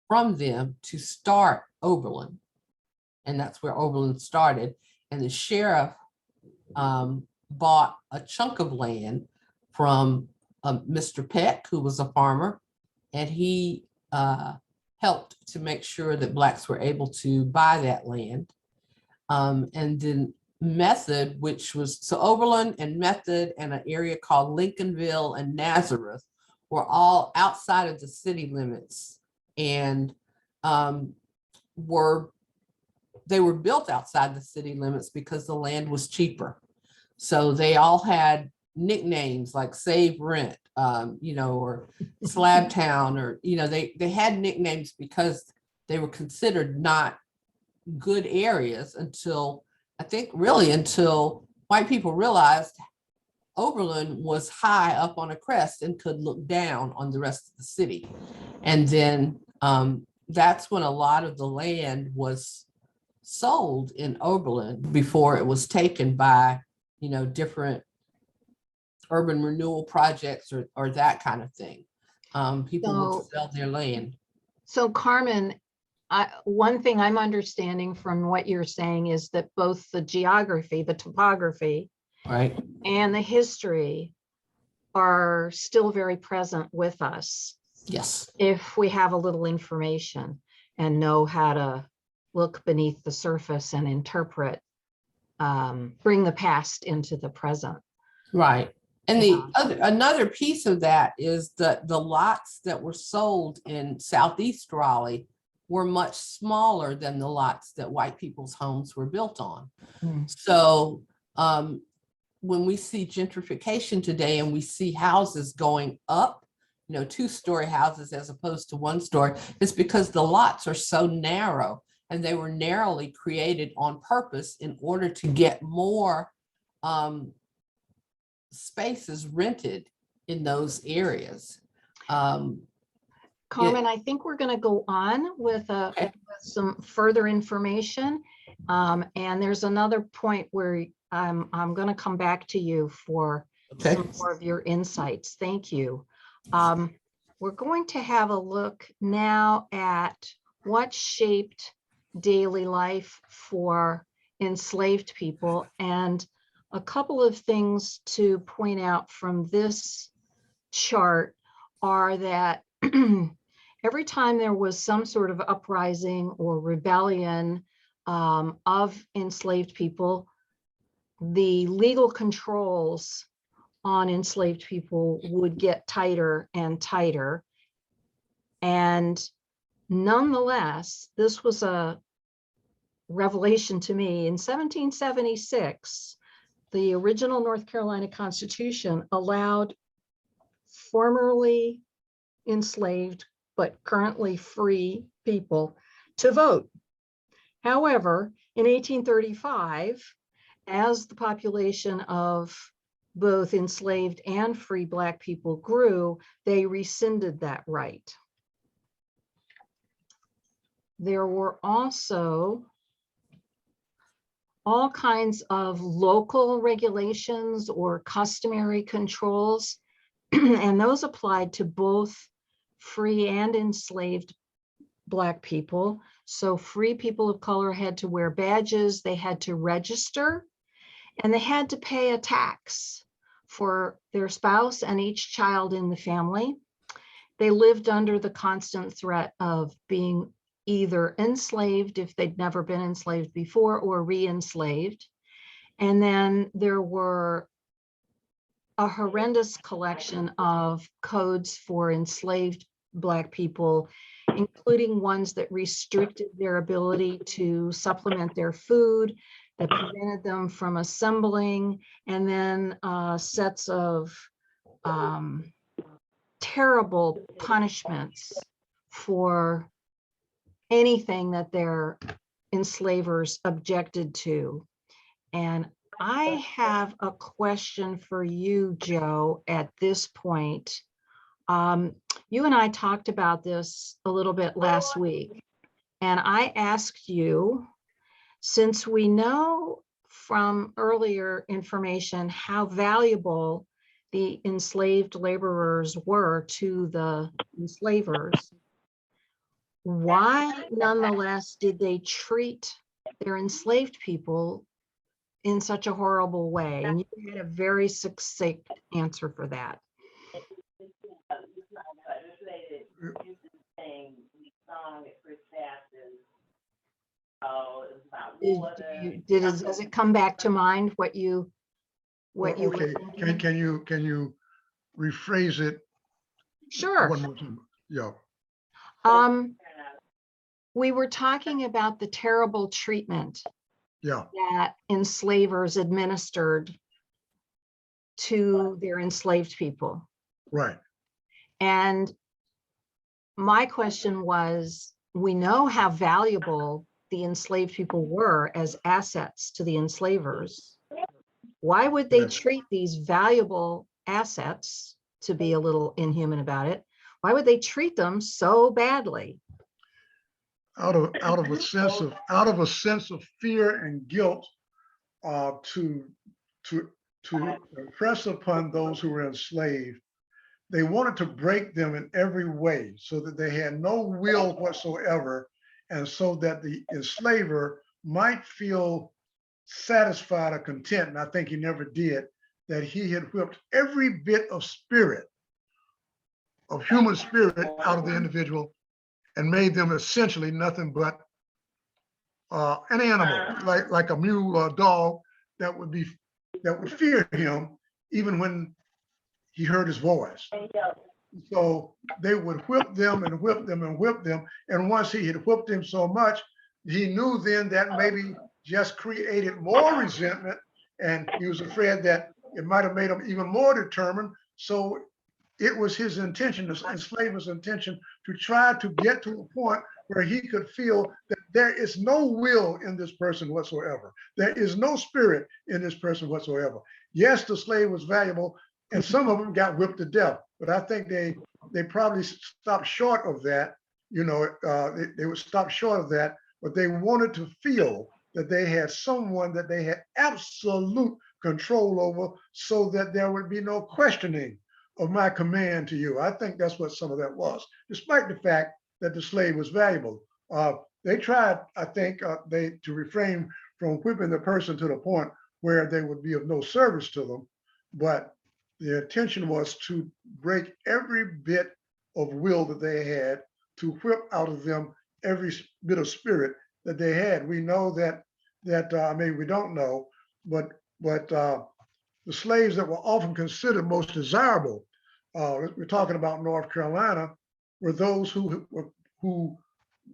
from them to start Oberlin. And that's where Oberlin started. And the sheriff bought a chunk of land from Mr. Peck, who was a farmer, and he helped to make sure that Blacks were able to buy that land. And then Method, which was, so Oberlin and Method and an area called Lincolnville and Nazareth were all outside of the city limits, and they were built outside the city limits because the land was cheaper. So they all had nicknames like Save Rent, or Slab Town, or, they had nicknames because they were considered not good areas until white people realized Oberlin was high up on a crest and could look down on the rest of the city. And then that's when a lot of the land was sold in Oberlin before it was taken by, different urban renewal projects or that kind of thing. People would sell their land. So Carmen, one thing I'm understanding from what you're saying is that both the geography, the topography, right, and the history are still very present with us Yes. if we have a little information and know how to look beneath the surface and interpret, bring the past into the present. Right. And Yeah. another piece of that is that the lots that were sold in Southeast Raleigh were much smaller than the lots that white people's homes were built on. Mm. So when we see gentrification today and we see houses going up, 2-story houses as opposed to 1-story, it's because the lots are so narrow, and they were narrowly created on purpose in order to get more spaces rented in those areas. Carmen, I think we're going to go on with Okay. some further information. And there's another point where I'm going to come back to you for Okay. some more of your insights. Thank you. We're going to have a look now at what shaped daily life for enslaved people. And a couple of things to point out from this chart are that every time there was some sort of uprising or rebellion of enslaved people, the legal controls on enslaved people would get tighter and tighter. And nonetheless, this was a revelation to me. In 1776, the original North Carolina Constitution allowed formerly enslaved but currently free people to vote. However, in 1835, as the population of both enslaved and free Black people grew, they rescinded that right. There were also all kinds of local regulations or customary controls, and those applied to both free and enslaved Black people. So free people of color had to wear badges, they had to register, and they had to pay a tax for their spouse and each child in the family. They lived under the constant threat of being either enslaved if they'd never been enslaved before, or re-enslaved. And then there were a horrendous collection of codes for enslaved Black people, including ones that restricted their ability to supplement their food, that prevented them from assembling, and then sets of terrible punishments for anything that their enslavers objected to. And I have a question for you, Joe, at this point. You and I talked about this a little bit last week, and I asked you, since we know from earlier information how valuable the enslaved laborers were to the enslavers, why nonetheless did they treat their enslaved people in such a horrible way? And you had a very succinct answer for that. Does it come back to mind what you were Okay, thinking? can you rephrase it? Sure. One more time. Yeah. We were talking about the terrible treatment Yeah. that enslavers administered to their enslaved people. Right. And my question was, we know how valuable the enslaved people were as assets to the enslavers. Why would they Right. treat these valuable assets, to be a little inhuman about it, why would they treat them so badly? Out of a sense of fear and guilt, to impress upon those who were enslaved. They wanted to break them in every way so that they had no will whatsoever, and so that the enslaver might feel satisfied or content, and I think he never did, that he had whipped every bit of spirit, of human spirit out of the individual and made them essentially nothing but an animal, like a mule or a dog that would fear him even when he heard his voice. So they would whip them and whip them and whip them. And once he had whipped them so much, he knew then that maybe just created more resentment. And he was afraid that it might have made him even more determined. So it was his intention, the enslaver's intention, to try to get to a point where he could feel that there is no will in this person whatsoever. There is no spirit in this person whatsoever. Yes, the slave was valuable, and some of them got whipped to death. But I think they probably stopped short of that. You know, they would stop short of that, but they wanted to feel that they had someone that they had absolute control over, so that there would be no questioning of my command to you. I think that's what some of that was, despite the fact that the slave was valuable. They tried, I think, to refrain from whipping the person to the point where they would be of no service to them, but the intention was to break every bit of will that they had, to whip out of them every bit of spirit that they had. We know that I mean, we don't know, but the slaves that were often considered most desirable, we're talking about North Carolina, were those who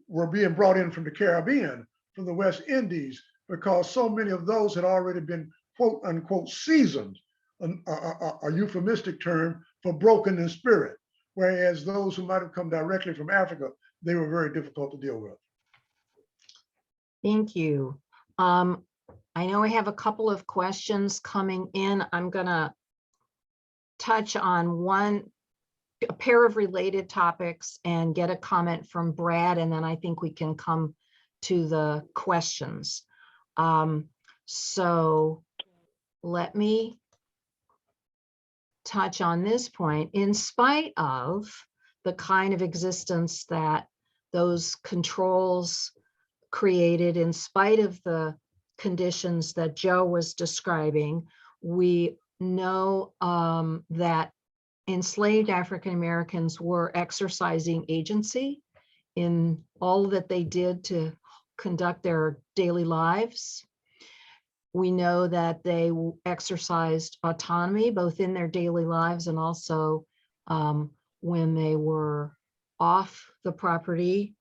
were being brought in from the Caribbean, from the West Indies, because so many of those had already been quote unquote seasoned, a euphemistic term for broken in spirit, whereas those who might have come directly from Africa, they were very difficult to deal with. Thank you. I know I have a couple of questions coming in. I'm gonna touch on a pair of related topics and get a comment from Brad, and then I think we can come to the questions. So let me touch on this point. In spite of the kind of existence that those controls created, in spite of the conditions that Joe was describing, we know that enslaved African Americans were exercising agency in all that they did to conduct their daily lives. We know that they exercised autonomy both in their daily lives and also when they were off the property,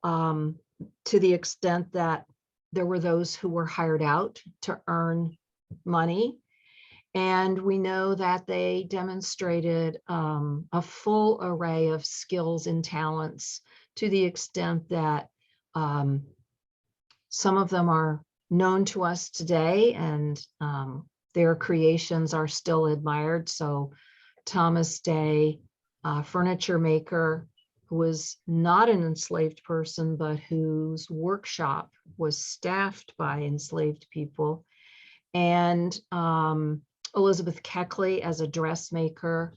to the extent that there were those who were hired out to earn money. And we know that they demonstrated a full array of skills and talents, to the extent that some of them are known to us today, and their creations are still admired. So Thomas Day, furniture maker, who was not an enslaved person, but whose workshop was staffed by enslaved people, and Elizabeth Keckley as a dressmaker.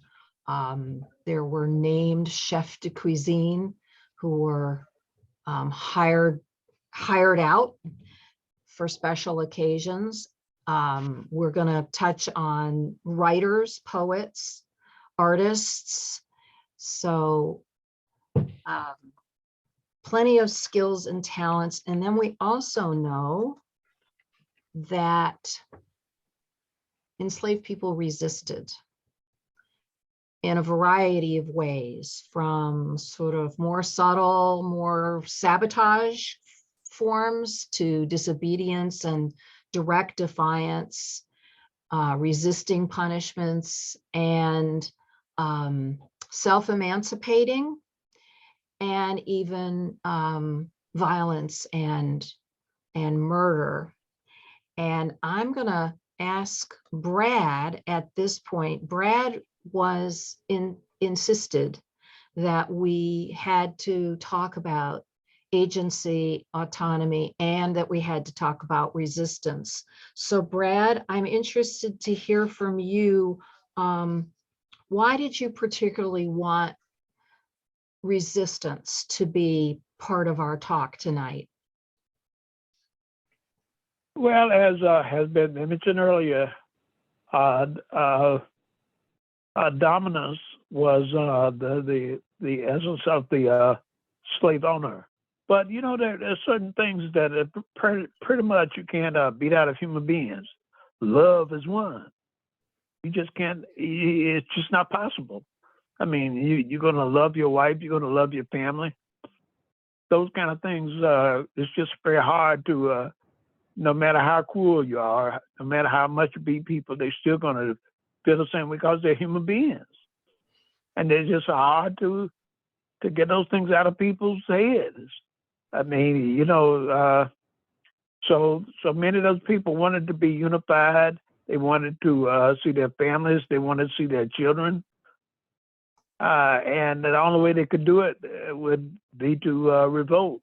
There were named chefs de cuisine who were hired out for special occasions. We're going to touch on writers, poets, artists. So plenty of skills and talents. And then we also know that enslaved people resisted in a variety of ways, from sort of more subtle, more sabotage forms to disobedience and direct defiance, resisting punishments, and self-emancipating, and even violence and murder. And I'm gonna ask Brad at this point. Brad was insisted that we had to talk about agency, autonomy, and that we had to talk about resistance. So Brad, I'm interested to hear from you. Why did you particularly want resistance to be part of our talk tonight? Well, as has been mentioned earlier, dominance was the essence of the slave owner. But you know, there's certain things that are pretty much you can't beat out of human beings. Love is one. You just can't. It's just not possible. I mean, you're gonna love your wife. You're gonna love your family. Those kind of things. It's just very hard to. No matter how cruel you are, no matter how much you beat people, they're still gonna feel the same way because they're human beings, and they're just hard to get those things out of people's heads. I mean, you know, so many of those people wanted to be unified. They wanted to see their families. They wanted to see their children. And the only way they could do it would be to revolt.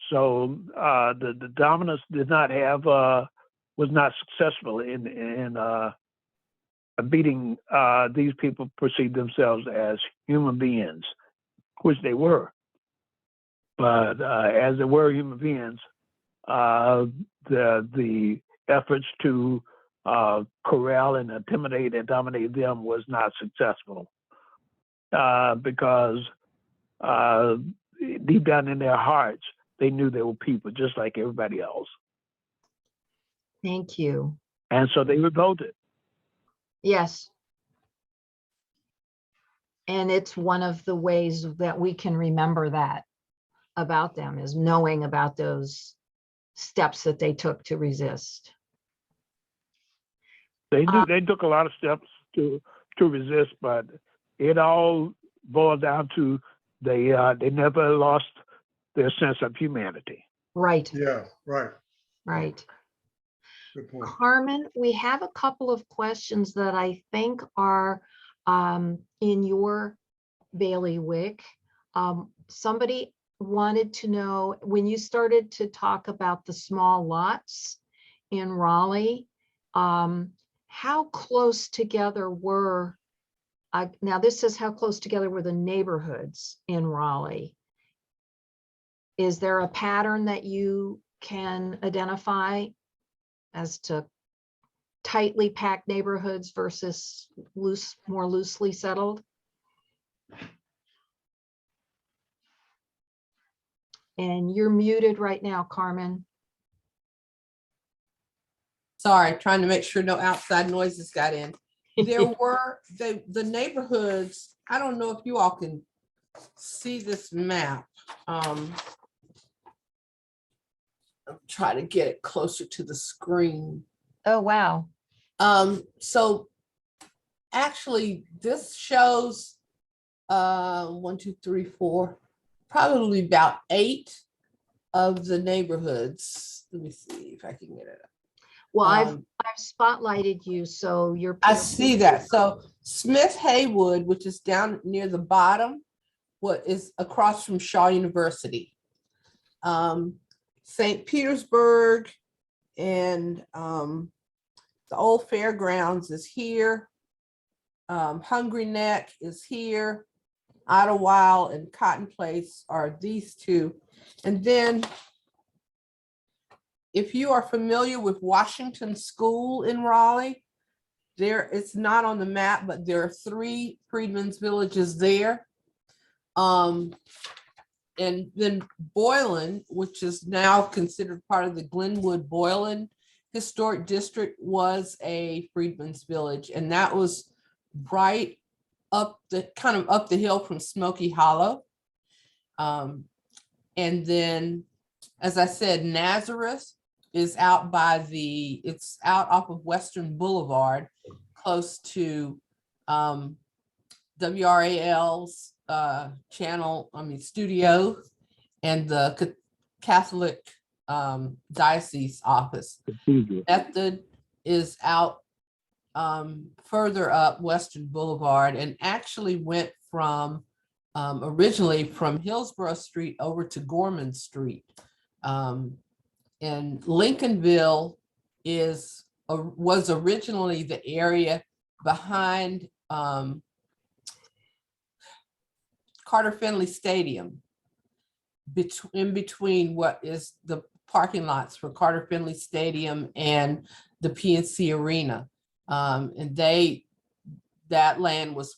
So the dominance did not have was not successful in beating these people perceived themselves as human beings, which they were. But as they were human beings, the efforts to corral and intimidate and dominate them was not successful because deep down in their hearts, they knew they were people just like everybody else. Thank you. And so they revolted. Yes. And it's one of the ways that we can remember that about them, is knowing about those steps that they took to resist. They knew they took a lot of steps to resist, but it all boiled down to they never lost their sense of humanity. Right. Yeah, right. Right. Good point. Carmen, we have a couple of questions that I think are in your bailiwick. Somebody wanted to know, when you started to talk about the small lots in Raleigh, how close together were, now this says how close together were the neighborhoods in Raleigh? Is there a pattern that you can identify as to tightly packed neighborhoods versus more loosely settled? And you're muted right now, Carmen. Sorry, trying to make sure no outside noises got in. There were the neighborhoods. I don't know if you all can see this map. I'll try to get it closer to the screen. Oh, wow. So actually this shows 1, 2, 3, 4, probably about 8 of the neighborhoods. Let me see if I can get it up. Well, I've spotlighted you, so you're. I see that. So Smith Haywood, which is down near the bottom, what is across from Shaw University. St. Petersburg and the old fairgrounds is here. Hungry Neck is here. Idlewild and Cotton Place are these two. And then if you are familiar with Washington School in Raleigh, it's not on the map, but there are 3 freedmen's villages there. And then Boylan, which is now considered part of the Glenwood Boylan Historic District, was a freedmen's village, and that was right up the hill from Smoky Hollow. And then, as I said, Nazareth is out it's out off of Western Boulevard, close to WRAL's studio and the Catholic diocese office. Method is out further up Western Boulevard, and actually went from originally from Hillsborough Street over to Gorman Street. And Lincolnville was originally the area behind Carter Finley Stadium, in between what is the parking lots for Carter Finley Stadium and the PNC Arena. And that land was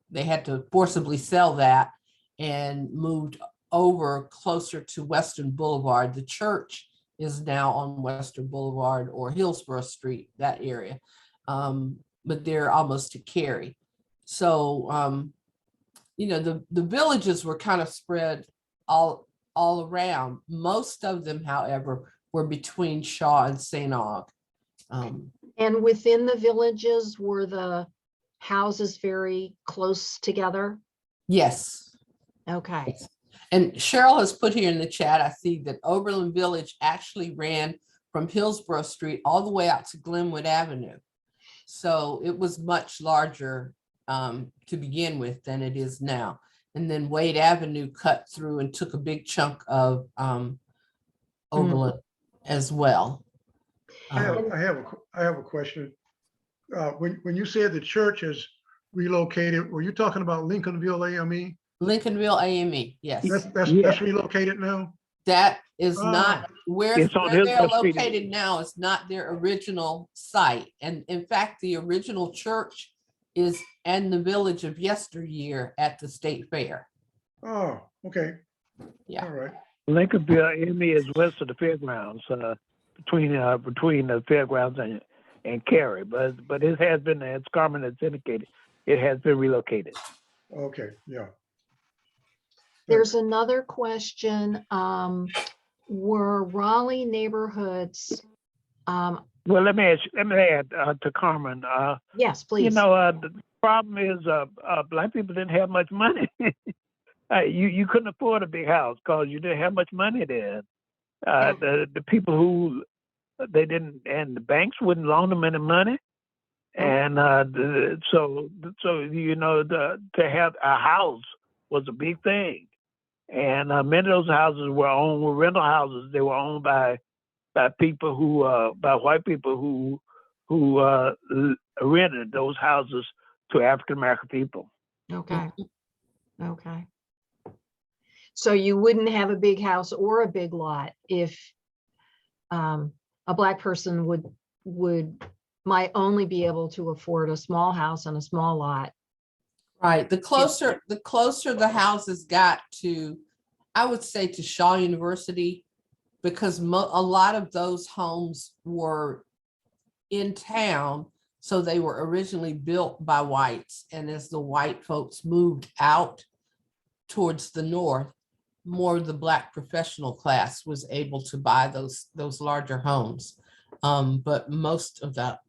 they had to forcibly sell that and moved over closer to Western Boulevard. The church is now on Western Boulevard or Hillsborough Street, that area. But they're almost to Cary. So, the villages were kind of spread all around. Most of them, however, were between Shaw and St. Aug. And within the villages, were the houses very close together? Yes. Okay. And Cheryl has put here in the chat, I see that Oberlin Village actually ran from Hillsborough Street all the way out to Glenwood Avenue. So it was much larger to begin with than it is now. And then Wade Avenue cut through and took a big chunk of Oberlin as well. I have a question. When you said the church is relocated, were you talking about Lincolnville AME? Lincolnville AME, yes. That's relocated now? That is not where It's on they're Hillsborough Street. located now. It's not their original site. And in fact, the original church is in the village of yesteryear at the state fair. Oh, okay. Yeah. All right. Lincolnville AME is west of the fairgrounds, between the fairgrounds and Cary, but it has been, as Carmen has indicated, it has been relocated. Okay, yeah. There's another question. Were Raleigh neighborhoods? Well, let me add to Carmen. Yes, please. The problem is Black people didn't have much money. You couldn't afford a big house because you didn't have much money then. The people who they didn't, and the banks wouldn't loan them any money, and so to have a house was a big thing, and many of those houses were rental houses. They were owned by people by white people who rented those houses to African American people. Okay. Okay. So you wouldn't have a big house or a big lot if a Black person might only be able to afford a small house and a small lot. Right. The closer the houses got to, I would say, to Shaw University, because a lot of those homes were in town. So they were originally built by whites. And as the white folks moved out towards the north, more of the Black professional class was able to buy those larger homes. But most of the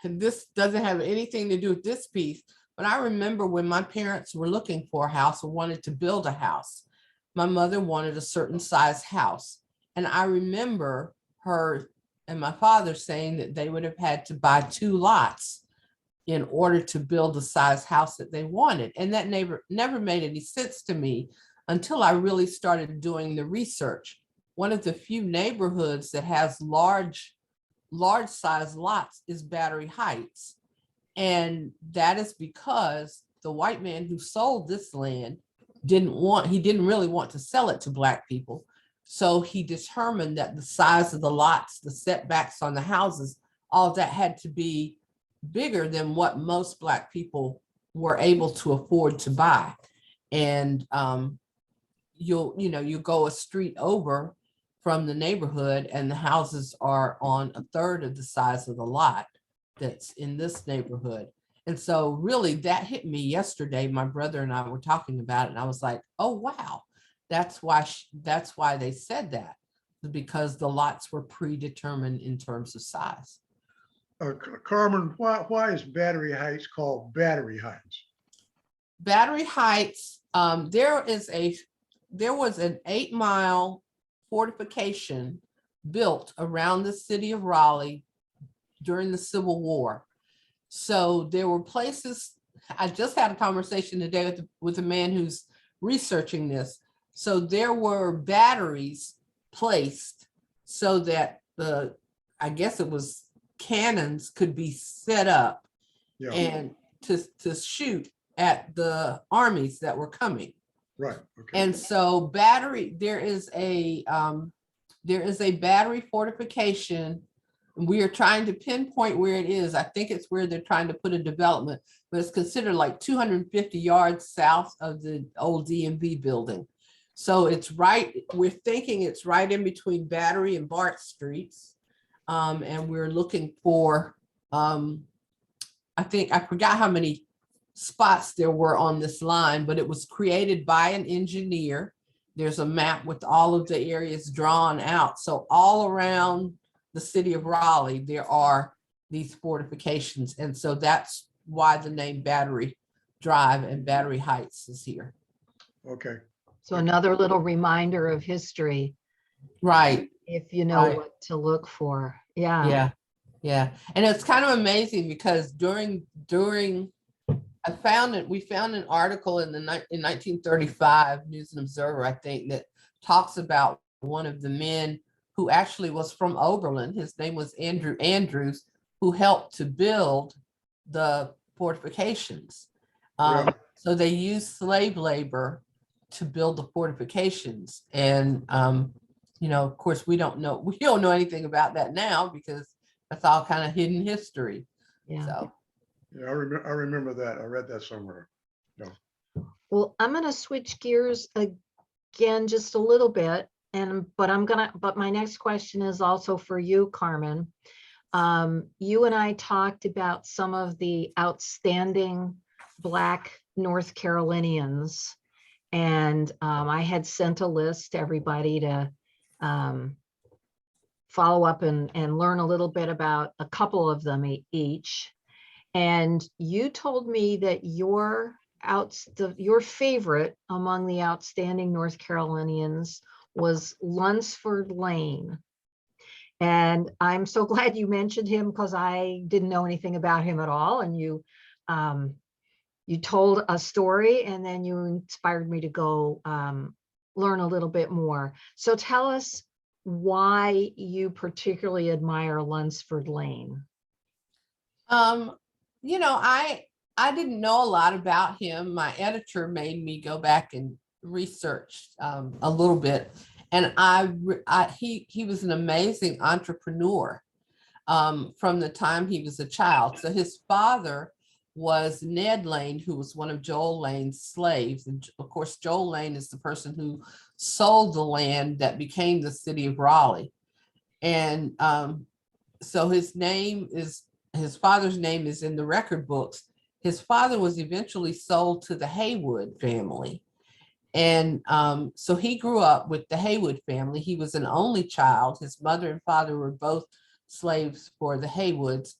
this doesn't have anything to do with this piece, but I remember when my parents were looking for a house or wanted to build a house, my mother wanted a certain size house. And I remember her and my father saying that they would have had to buy 2 lots in order to build the size house that they wanted. And that never made any sense to me until I really started doing the research. One of the few neighborhoods that has large size lots is Battery Heights. And that is because the white man who sold this land didn't really want to sell it to Black people. So he determined that the size of the lots, the setbacks on the houses, all of that had to be bigger than what most Black people were able to afford to buy. And you go a street over from the neighborhood and the houses are on a third of the size of the lot that's in this neighborhood. And so really that hit me yesterday. My brother and I were talking about it and I was like, oh, wow, that's why they said that, because the lots were predetermined in terms of size. Carmen, why is Battery Heights called Battery Heights? Battery Heights, there was an 8-mile fortification built around the city of Raleigh during the Civil War. So there were places, I just had a conversation today with a man who's researching this. So there were batteries placed so that I guess it was cannons could be set up and to shoot at the armies that were coming. Right. Okay. And so there is a there is a battery fortification. And we are trying to pinpoint where it is. I think it's where they're trying to put a development, but it's considered like 250 yards south of the old DMV building. So it's right, we're thinking it's right in between Battery and Bart Streets. And we're looking for, I think, I forgot how many spots there were on this line, but it was created by an engineer. There's a map with all of the areas drawn out. So all around the city of Raleigh, there are these fortifications. And so that's why the name Battery Drive and Battery Heights is here. Okay. So another little reminder of history, Right. if you know Right. what to look for. Yeah. Yeah. Yeah. And it's kind of amazing because during we found an article in 1935 News and Observer, I think, that talks about one of the men who actually was from Oberlin. His name was Andrew Andrews, who helped to build the fortifications. Yeah. So they used slave labor to build the fortifications. And, of course, we don't know anything about that now because that's all kind of hidden history. Yeah. So. Yeah, I remember that. I read that somewhere. Well, I'm going to switch gears again just a little bit, but my next question is also for you, Carmen. You and I talked about some of the outstanding Black North Carolinians, and I had sent a list to everybody to follow up and learn a little bit about a couple of them each. And you told me that your favorite among the outstanding North Carolinians was Lunsford Lane. And I'm so glad you mentioned him because I didn't know anything about him at all. And you told a story and then you inspired me to go learn a little bit more. So tell us why you particularly admire Lunsford Lane. I didn't know a lot about him. My editor made me go back and research a little bit, and he was an amazing entrepreneur from the time he was a child. So his father was Ned Lane, who was one of Joel Lane's slaves, and of course Joel Lane is the person who sold the land that became the city of Raleigh, and so his father's name is in the record books. His father was eventually sold to the Haywood family. And so he grew up with the Haywood family. He was an only child. His mother and father were both slaves for the Haywoods,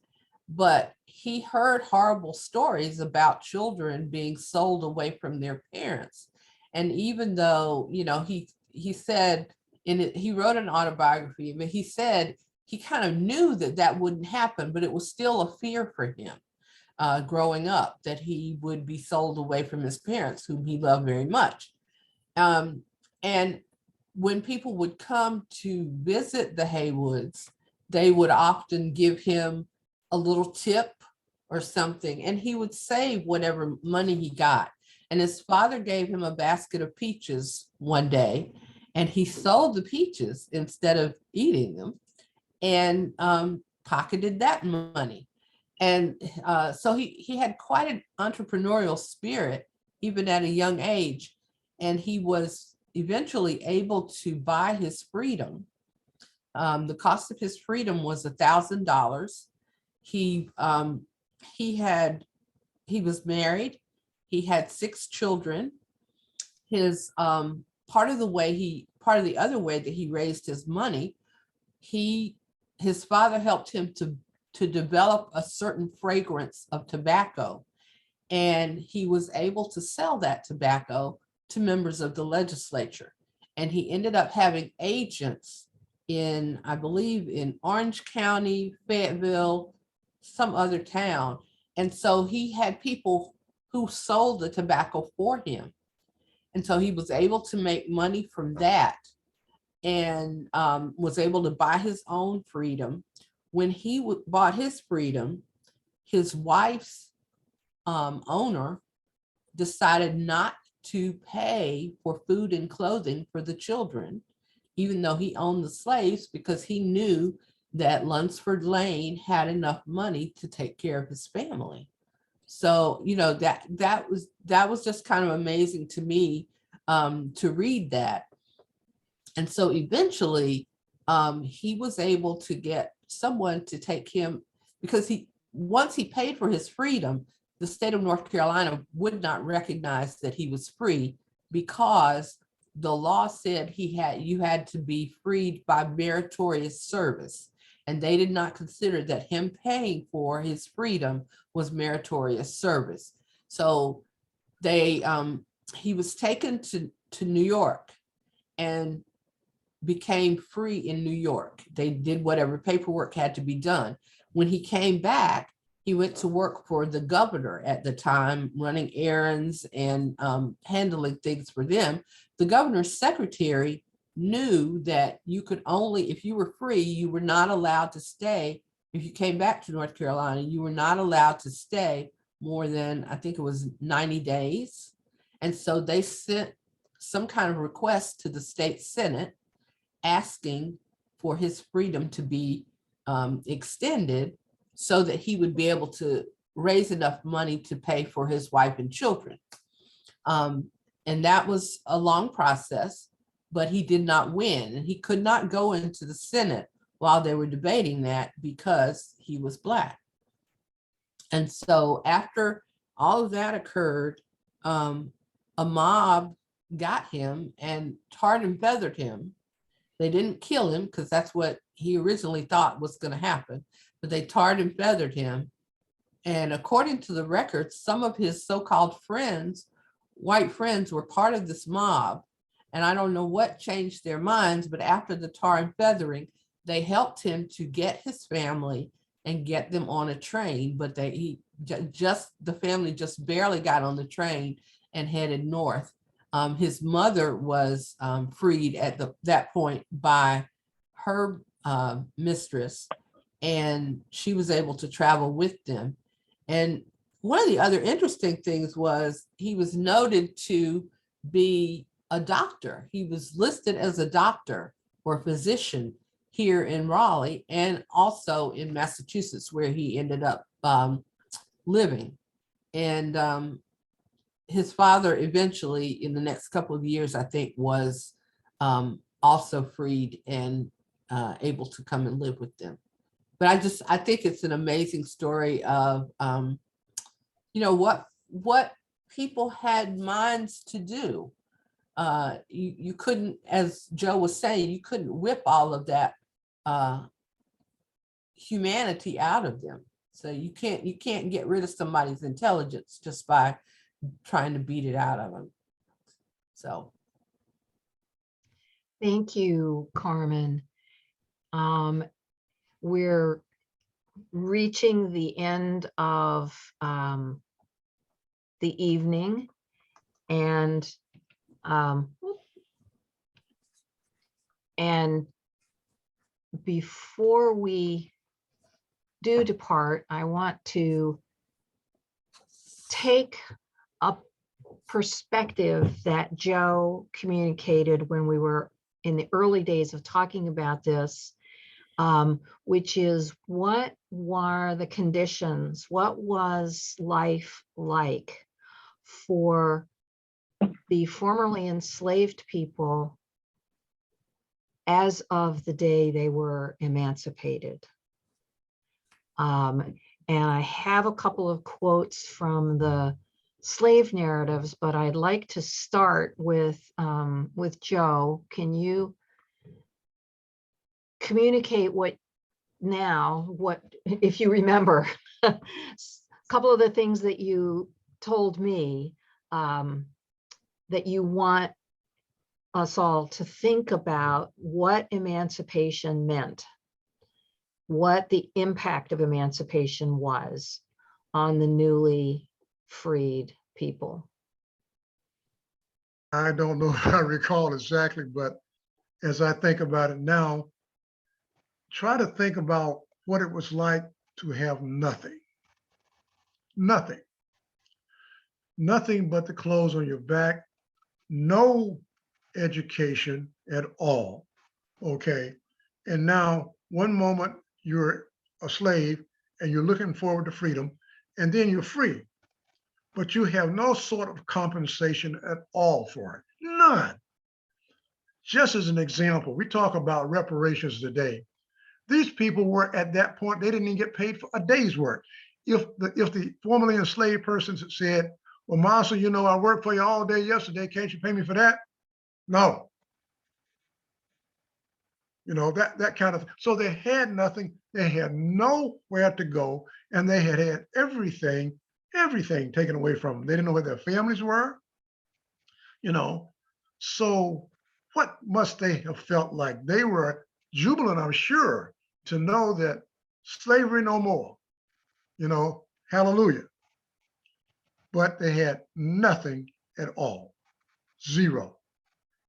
but he heard horrible stories about children being sold away from their parents. And even though, he said, he wrote an autobiography, but he said he kind of knew that wouldn't happen, but it was still a fear for him growing up, that he would be sold away from his parents, whom he loved very much. And when people would come to visit the Haywoods, they would often give him a little tip or something, and he would save whatever money he got. And his father gave him a basket of peaches one day, and he sold the peaches instead of eating them, and pocketed that money. And so he had quite an entrepreneurial spirit, even at a young age. And he was eventually able to buy his freedom. The cost of his freedom was $1,000. He was married. He had 6 children. His part of the other way that he raised his money, his father helped him to develop a certain fragrance of tobacco, and he was able to sell that tobacco to members of the legislature. And he ended up having agents in, I believe, in Orange County, Fayetteville, some other town. And so he had people who sold the tobacco for him. And so he was able to make money from that, and was able to buy his own freedom. When he bought his freedom, his wife's owner decided not to pay for food and clothing for the children. even though he owned the slaves, because he knew that Lunsford Lane had enough money to take care of his family. So, you know, that was just kind of amazing to me, to read that. And so eventually, he was able to get someone to take him, because once he paid for his freedom, the state of North Carolina would not recognize that he was free, because the law said you had to be freed by meritorious service. And they did not consider that him paying for his freedom was meritorious service. So he was taken to New York and became free in New York. They did whatever paperwork had to be done. When he came back, he went to work for the governor at the time, running errands and handling things for them. The governor's secretary knew that you could only, if you were free, you were not allowed to stay. If you came back to North Carolina, you were not allowed to stay more than, I think it was 90 days. And so they sent some kind of request to the state Senate asking for his freedom to be extended, so that he would be able to raise enough money to pay for his wife and children. And that was a long process, but he did not win, and he could not go into the Senate while they were debating that because he was Black. And so after all of that occurred, a mob got him and tarred and feathered him. They didn't kill him, because that's what he originally thought was going to happen, but they tarred and feathered him. And according to the records, some of his so-called friends, white friends, were part of this mob. And I don't know what changed their minds, but after the tar and feathering, they helped him to get his family and get them on a train. But the family just barely got on the train and headed north. His mother was freed at that point by her mistress, and she was able to travel with them. And one of the other interesting things was he was noted to be a doctor. He was listed as a doctor or physician here in Raleigh and also in Massachusetts, where he ended up living. And his father eventually, in the next couple of years, I think, was also freed and able to come and live with them. But I think it's an amazing story of, what people had minds to do. You couldn't, as Joe was saying, you couldn't whip all of that humanity out of them. So you can't get rid of somebody's intelligence just by trying to beat it out of them. So. Thank you, Carmen. We're reaching the end of the evening, and before we do depart, I want to take a perspective that Joe communicated when we were in the early days of talking about this, which is, what were the conditions? What was life like for the formerly enslaved people as of the day they were emancipated? And I have a couple of quotes from the slave narratives, but I'd like to start with Joe. Can you communicate what, if you remember, a couple of the things that you told me that you want us all to think about what emancipation meant, what the impact of emancipation was on the newly freed people? I don't know if I recall exactly, but as I think about it now, try to think about what it was like to have nothing. Nothing. Nothing but the clothes on your back, no education at all. okay? And now, one moment you're a slave and you're looking forward to freedom, and then you're free, but you have no sort of compensation at all for it, none. Just as an example, we talk about reparations today. These people were at that point, they didn't even get paid for a day's work. If the formerly enslaved persons had said, well, Master, you know, I worked for you all day yesterday, can't you pay me for that? No. You know, that kind of, so they had nothing, they had nowhere to go, and they had everything taken away from them. They didn't know where their families were, you know. So what must they have felt like? They were jubilant, I'm sure, to know that slavery no more, you know, hallelujah. But they had nothing at all, zero.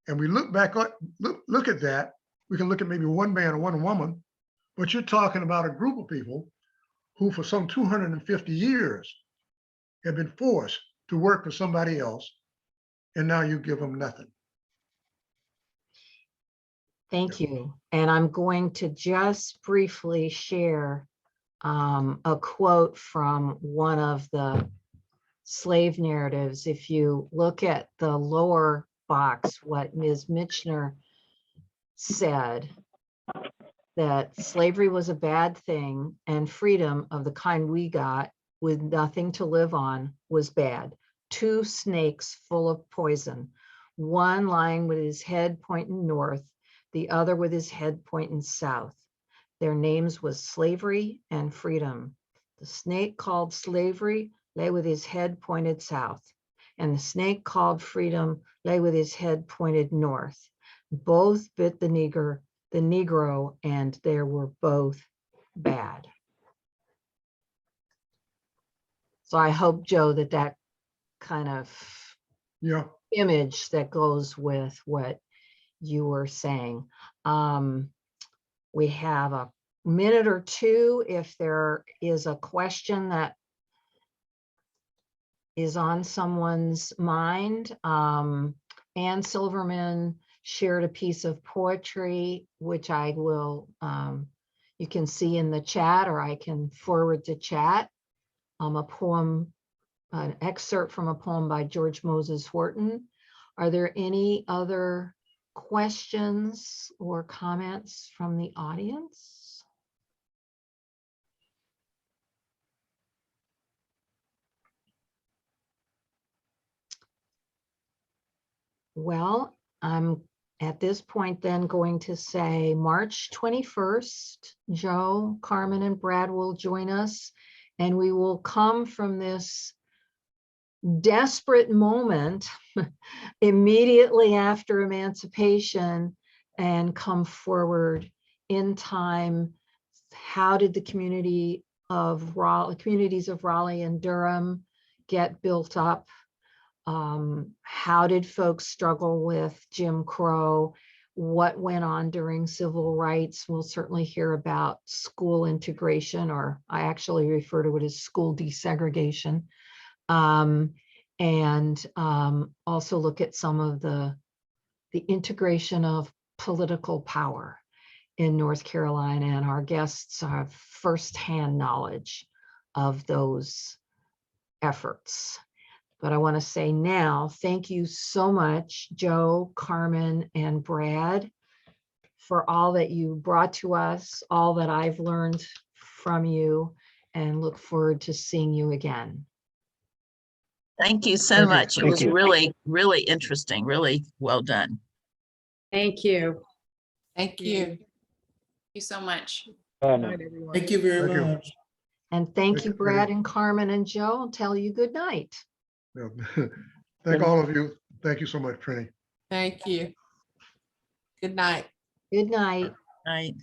And we look back at look at that. We can look at maybe one man or one woman, but you're talking about a group of people who for some 250 years have been forced to work for somebody else, and now you give them nothing. Thank you. And I'm going to just briefly share a quote from one of the slave narratives. If you look at the lower box, what Ms. Michener said, that slavery was a bad thing and freedom of the kind we got with nothing to live on was bad. Two snakes full of poison, one lying with his head pointing north, the other with his head pointing south. Their names was slavery and freedom. The snake called slavery lay with his head pointed south, and the snake called freedom lay with his head pointed north. Both bit the Negro, and they were both bad. So I hope, Joe, that kind of Yeah. image that goes with what you were saying. We have a minute or two if there is a question that is on someone's mind. Ann Silverman shared a piece of poetry, which I will, you can see in the chat, or I can forward to chat, a poem, an excerpt from a poem by George Moses Horton. Are there any other questions or comments from the audience? Well, I'm at this point then going to say March 21st, Joe, Carmen, and Brad will join us, and we will come from this desperate moment immediately after emancipation and come forward in time. How did the communities of Raleigh and Durham get built up? How did folks struggle with Jim Crow? What went on during civil rights? We'll certainly hear about school integration, or I actually refer to it as school desegregation. And also look at some of the integration of political power in North Carolina, and our guests have firsthand knowledge of those efforts. But I want to say now, thank you so much, Joe, Carmen, and Brad, for all that you brought to us, all that I've learned from you, and look forward to seeing you again. Thank you so Thank you. much. It Thank was you. really, really interesting, really well done. Thank you. Thank you. Thank you so much. Good night, everyone. Thank you very Thank you. much. And thank Thank you, you, Brad Brady. and Carmen and Joe. I'll tell you good night. Yeah. Thank all of you. Thank you so much, Trini. Thank you. Good night. Good night. Right.